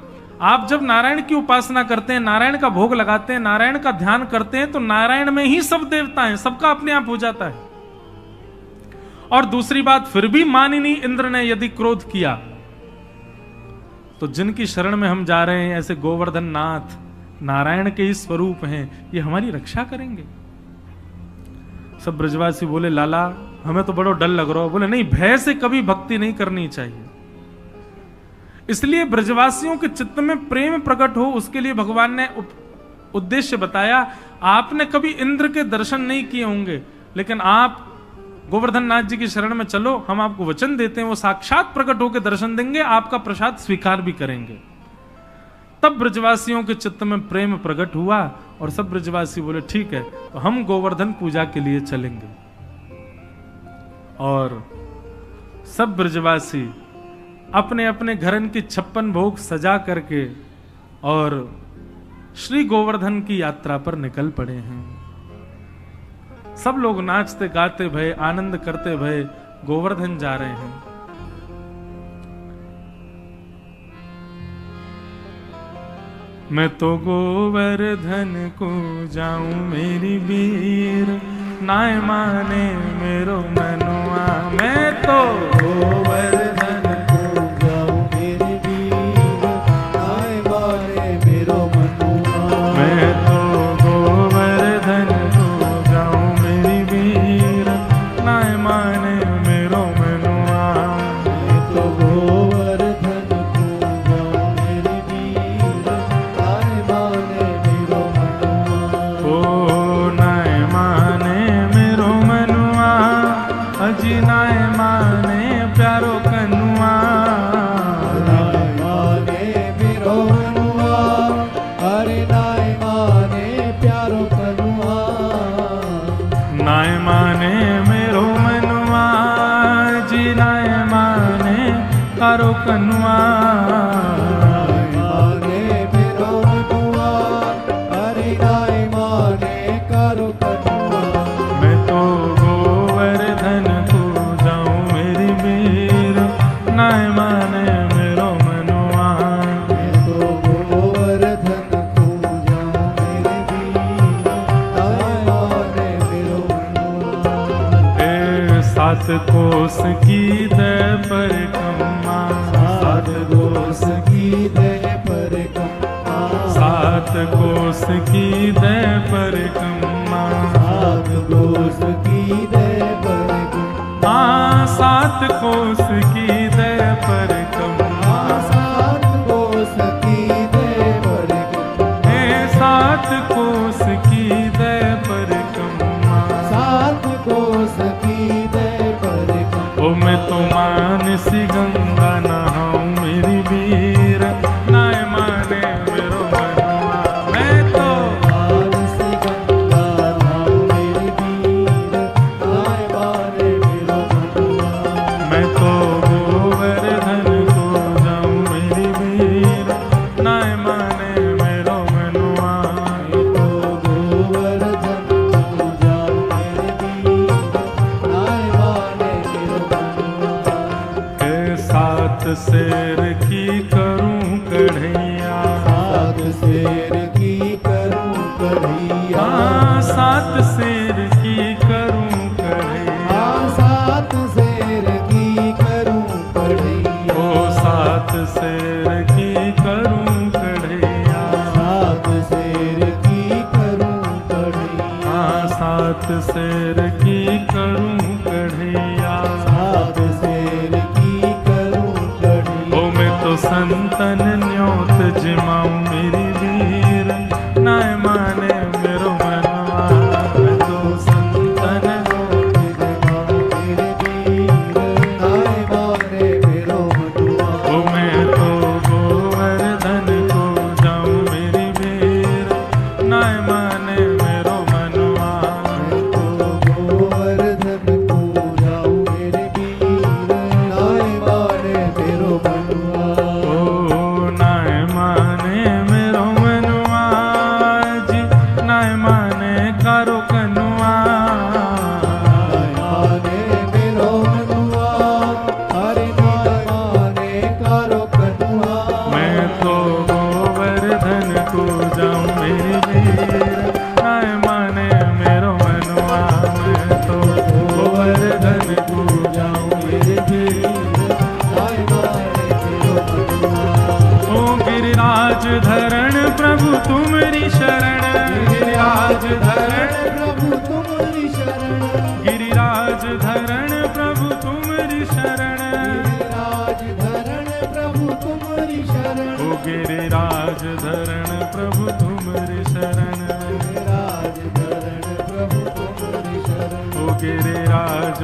आप जब नारायण की उपासना करते हैं, नारायण का भोग लगाते हैं, नारायण का ध्यान करते हैं तो नारायण में ही सब देवता हैं, सबका अपने आप हो जाता है। और दूसरी बात, फिर भी मानिनी इंद्र ने यदि क्रोध किया तो जिनकी शरण में हम जा रहे हैं, ऐसे गोवर्धन नाथ नारायण के ही स्वरूप हैं, ये हमारी रक्षा करेंगे। सब ब्रजवासी बोले लाला हमें तो बड़ा डर लग रहा है। बोले नहीं, भय से कभी भक्ति नहीं करनी चाहिए। इसलिए ब्रजवासियों के चित्त में प्रेम प्रकट हो, उसके लिए भगवान ने उद्देश्य बताया। आपने कभी इंद्र के दर्शन नहीं किए होंगे, लेकिन आप गोवर्धन नाथ जी की शरण में चलो, हम आपको वचन देते हैं, वो साक्षात प्रकट होकर दर्शन देंगे, आपका प्रसाद स्वीकार भी करेंगे। तब ब्रजवासियों के चित्त में प्रेम प्रकट हुआ और सब ब्रजवासी बोले ठीक है, तो हम गोवर्धन पूजा के लिए चलेंगे। और सब ब्रजवासी अपने अपने घरन की 56 भोग सजा करके और श्री गोवर्धन की यात्रा पर निकल पड़े हैं। सब लोग नाचते गाते भय, आनंद करते भय गोवर्धन जा रहे हैं। मैं तो गोवर्धन को जाऊं मेरी वीर, नाय माने मेरो मनुआ। मैं तो गोवर्धन को जाऊं मेरी वीर, नाय माने मेरो मनुआ। मैं तो गोवर्धन को जाऊं मेरी वीर, नाय माने मेरो मनुआ। मैं तो गोवर्धन को जाऊं मेरी वीर, नाय माने मेरो मनुआ। ओ नाय माने मेरो मनुआ, अजी नाय माने प्यारो कनुआ। नाय माने मेरो मनुआ, अरे नाय माने प्यारो कनुआ। नाय माने मेरो मनुआ, जी नाय माने प्यारो कनुआ। नाय माने मेरो मनुआ, अरे नाय माने प्यारो कनुआ। मैं तो गोवर्धन को जाऊं मेरी वीर, नाय माने मेरो मनुआ। मैं तो गोवर्धन को जाऊं मेरी वीर, नाय माने मेरो मनुआ। ए 7 कोस की दय परिक्रमा, 7 कोस की दय परिक्रमा। 7 कोस की दय परिक्रमा, 7 कोस की दय परिक्रमा। 7 कोस की दय परिक्रमा, 7 कोस की दय परिक्रमा। 7 कोस की दय परिक्रमा, 7 कोस की दय परिक्रमा। ओ मैं तो मानसी गंगा नहाऊं मेरी वीर, नाय माने मेरो मनुआ। मैं तो मानसी गंगा नहाऊं मेरी वीर, नाय माने मेरो मनुआ। मैं तो गोवर्धन को जाऊं मेरी वीर, नाय माने मेरो मनुआ। मैं तो गोवर्धन को जाऊं मेरी वीर, नाय माने मेरो मनुआ। 7 शेर की करूं कढ़ैया, 7 शेर की करूं कढ़ैया। 7 शेर की करूं कढ़ैया, 7 शेर की करूं कढ़ैया। ओ 7 शेर की करूं कढ़ैया, 7 शेर की करूं कढ़ैया। 7 शेर की करूं कढ़ैया, 7 शेर की करूं कढ़ैया। ओ मैं तो संतन न्योत जिमाऊं मेरी वीर, नाय माने मेरो मनुआ। मैं तो संतन न्योत जिमाऊं मेरी वीर, नाय माने मेरो मनुआ। ओ मैं तो गोवर्धन को जाऊं मेरी वीर, नाय माने मेरो मनुआ। मैं तो गोवर्धन को जाऊं मेरी वीर, नाय माने मेरो मनुआ। ओ नाय माने मेरो मनुआ, जी नाय माने कारो कनुआ। नाय माने मेरो मनुआ, अरे नाय माने कारो कनुआ। मैं तो गोवर्धन को जाऊं मेरी वीर, नाय माने मेरो मनुआ। मैं तो गोवर्धन को जाऊं मेरी वीर, नाय माने मेरो मनुआ। ओ गिरिराज धरण प्रभु तुम्हारी शरण, गिरिराज धरण प्रभु तुम्हारी शरण। गिरिराज धरण प्रभु तुम्हारी शरण, गिरिराज धरण प्रभु तुम्हारी शरण। ओ गिरिराज धरण प्रभु तुम्हारी शरण, गिरिराज धरण प्रभु तुम्हारी शरण। ओ गिरिराज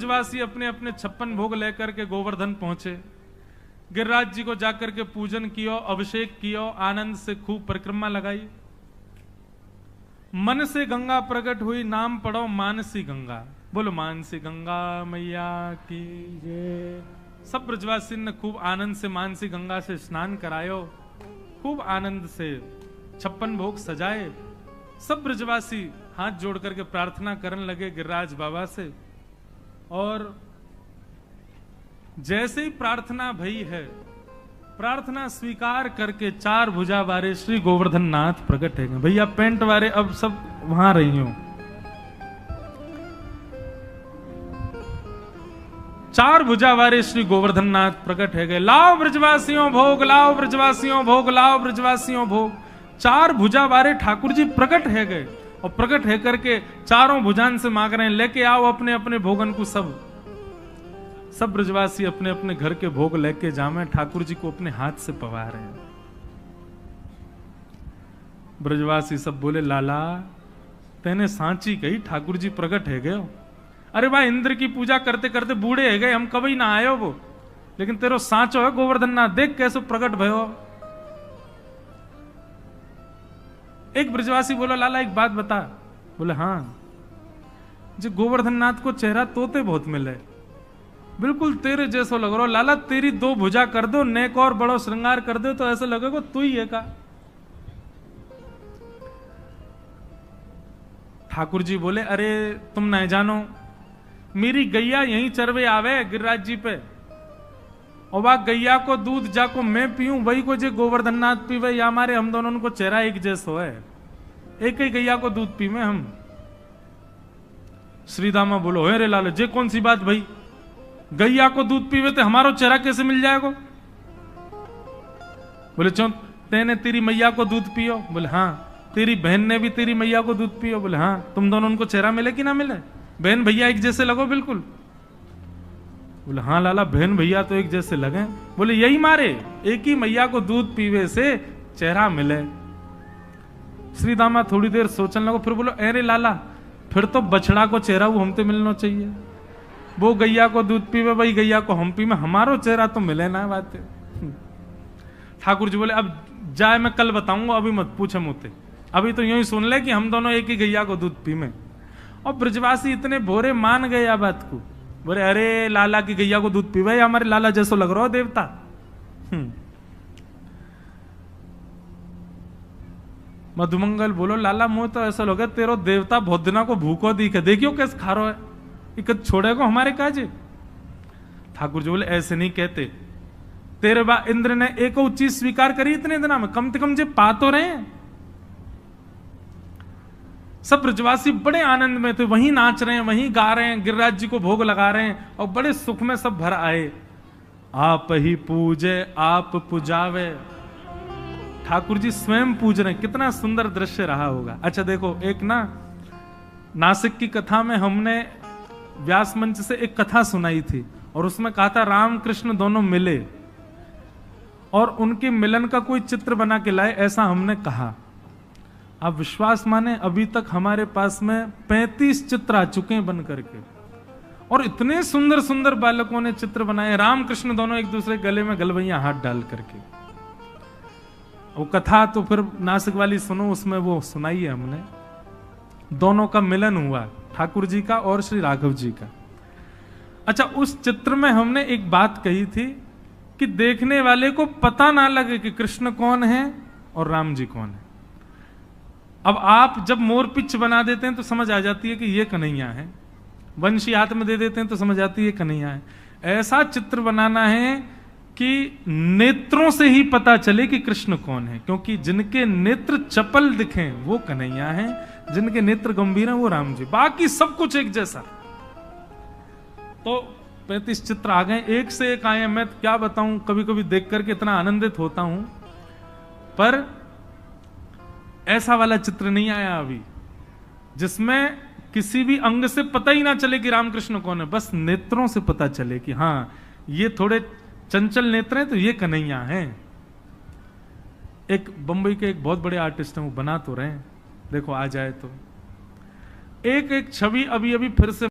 ब्रजवासी अपने अपने 56 भोग लेकर के गोवर्धन पहुंचे। गिरिराज जी को जाकर के पूजन कियो, अभिषेक कियो, आनंद से खूब परिक्रमा लगाई। मन से गंगा प्रकट हुई, नाम पढ़ो मानसी गंगा। बोलो मानसी गंगा मैया की जय। सब ब्रजवासी ने खूब आनंद से मानसी गंगा से स्नान करायो, खूब आनंद से 56 भोग सजाए। सब ब्रजवासी हाथ जोड़ करके प्रार्थना करने लगे गिरिराज बाबा से। और जैसे ही प्रार्थना भई है, प्रार्थना स्वीकार करके 4 भुजा वाले श्री गोवर्धन नाथ प्रकट है। भैया पेंट वाले अब सब वहां रही हो। 4 भुजा वाले श्री गोवर्धन नाथ प्रकट है गए। लाओ ब्रजवासियों भोग, लाओ ब्रजवासियों भोग, लाओ ब्रजवासियों भोग। 4 भुजा वाले ठाकुर जी प्रकट है गए और प्रकट है करके चारों भुजान से मांग रहे हैं, लेके आओ अपने अपने भोगन को। सब ब्रजवासी अपने अपने घर के भोग लेके जामे ठाकुर जी को अपने हाथ से पवा रहे हैं। ब्रजवासी सब बोले लाला तेने सांची कही, ठाकुर जी प्रकट है गए। अरे भाई इंद्र की पूजा करते करते बूढ़े है गए, हम कभी ना आयो वो, लेकिन तेरो सांचो है गोवर्धन नाथ, देख कैसे प्रकट भयो। एक ब्रजवासी बोला लाला एक बात बता। बोले हाँ, जो गोवर्धन नाथ को चेहरा तोते बहुत मिले, बिल्कुल तेरे जैसो लग रहा। लाला तेरी 2 भुजा कर दो, नेक और बड़ो श्रृंगार कर दो तो ऐसे लगेगा तू ही है का। ठाकुर जी बोले अरे तुम नहीं जानो, मेरी गैया यहीं चरवे आवे गिरिराज जी पे, और वह गैया को दूध जाको मैं पीऊं, वही को जे गोवर्धन नाथ पीवे, या हमारे हम दोनों को चेहरा एक जैसो है, एक ही गैया को दूध पीवे हम। श्रीदामा बोलो हे रे लाल, जे कौन सी बात भाई, गैया को दूध पीवे तो हमारो चेहरा कैसे मिल जाएगा। बोले चो तेने तेरी मैया को दूध पियो। बोले हाँ। तेरी बहन ने भी तेरी मैया को दूध पियो। बोले हाँ। तुम दोनों उनको चेहरा मिले कि ना मिले, बहन भैया एक जैसे लगो बिल्कुल। बोले हाँ लाला बहन भैया तो एक जैसे लगे। बोले यही मारे एक ही मैया को दूध पीवे से चेहरा मिले। श्री दामा थोड़ी देर सोचने लगो, फिर बोलो अरे लाला फिर तो बछड़ा को चेहरा वो हमसे मिलना चाहिए, वो गैया को दूध पीवे भाई गैया को हम पीवे, हमारो चेहरा तो मिले ना। बात ठाकुर जी बोले अब जाए मैं कल बताऊंगा, अभी मत पूछे मुझसे, अभी तो यूं ही सुन ले कि हम दोनों एक ही गैया को दूध पीवे। और ब्रजवासी इतने भोरे मान गए आ बात को। बोले अरे लाला की गैया को दूध पीवे, हमारे लाला जैसो लग रहा हो देवता। मधुमंगल बोलो लाला मुंह तो ऐसा लगे तेरो देवता बहुत दिना को भूखो दिखे, देखियो कैसे खा रहा है, इकत छोड़ेगा हमारे काजे। ठाकुर जी बोले ऐसे नहीं कहते, तेरे बा इंद्र ने एक चीज स्वीकार करी इतने दिना में, कम से कम जे पा तो रहे हैं। सब ब्रजवासी बड़े आनंद में थे, वहीं नाच रहे हैं, वहीं गा रहे हैं, गिरिराज जी को भोग लगा रहे हैं और बड़े सुख में सब भर आए। आप ही पूजे आप पुजावे, ठाकुर जी स्वयं पूज रहे हैं। कितना सुंदर दृश्य रहा होगा। अच्छा देखो, एक ना नासिक की कथा में हमने व्यास मंच से एक कथा सुनाई थी और उसमें कहा था राम कृष्ण दोनों मिले और उनके मिलन का कोई चित्र बना के लाए, ऐसा हमने कहा। आप विश्वास माने अभी तक हमारे पास में 35 चित्र आ चुके हैं बन करके, और इतने सुंदर सुंदर बालकों ने चित्र बनाए, राम कृष्ण दोनों एक दूसरे गले में गलवैया हाथ डाल करके। वो कथा तो फिर नासिक वाली सुनो, उसमें वो सुनाई है हमने, दोनों का मिलन हुआ, ठाकुर जी का और श्री राघव जी का। अच्छा, उस चित्र में हमने एक बात कही थी कि देखने वाले को पता ना लगे कि कृष्ण कौन है और राम जी कौन है। अब आप जब मोर पिच बना देते हैं तो समझ आ जाती है कि ये कन्हैया है, वंशी हाथ में दे देते हैं तो समझ आती है कन्हैया है। ऐसा चित्र बनाना है कि नेत्रों से ही पता चले कि कृष्ण कौन है, क्योंकि जिनके नेत्र चपल दिखें वो कन्हैया हैं, जिनके नेत्र गंभीर हैं वो राम जी, बाकी सब कुछ एक जैसा। तो 35 चित्र आ गए, एक से एक आए। मैं क्या बताऊं, कभी कभी देख करके इतना आनंदित होता हूं, पर ऐसा वाला चित्र नहीं आया अभी जिसमें किसी भी अंग से पता ही ना चले कि रामकृष्ण कौन है, बस नेत्रों से पता चले कि हाँ ये थोड़े चंचल नेत्र हैं तो ये कन्हैया हैं। एक बंबई के एक बहुत बड़े आर्टिस्ट हैं, वो बना तो रहे हैं, देखो आ जाए तो एक एक छवि अभी अभी फिर से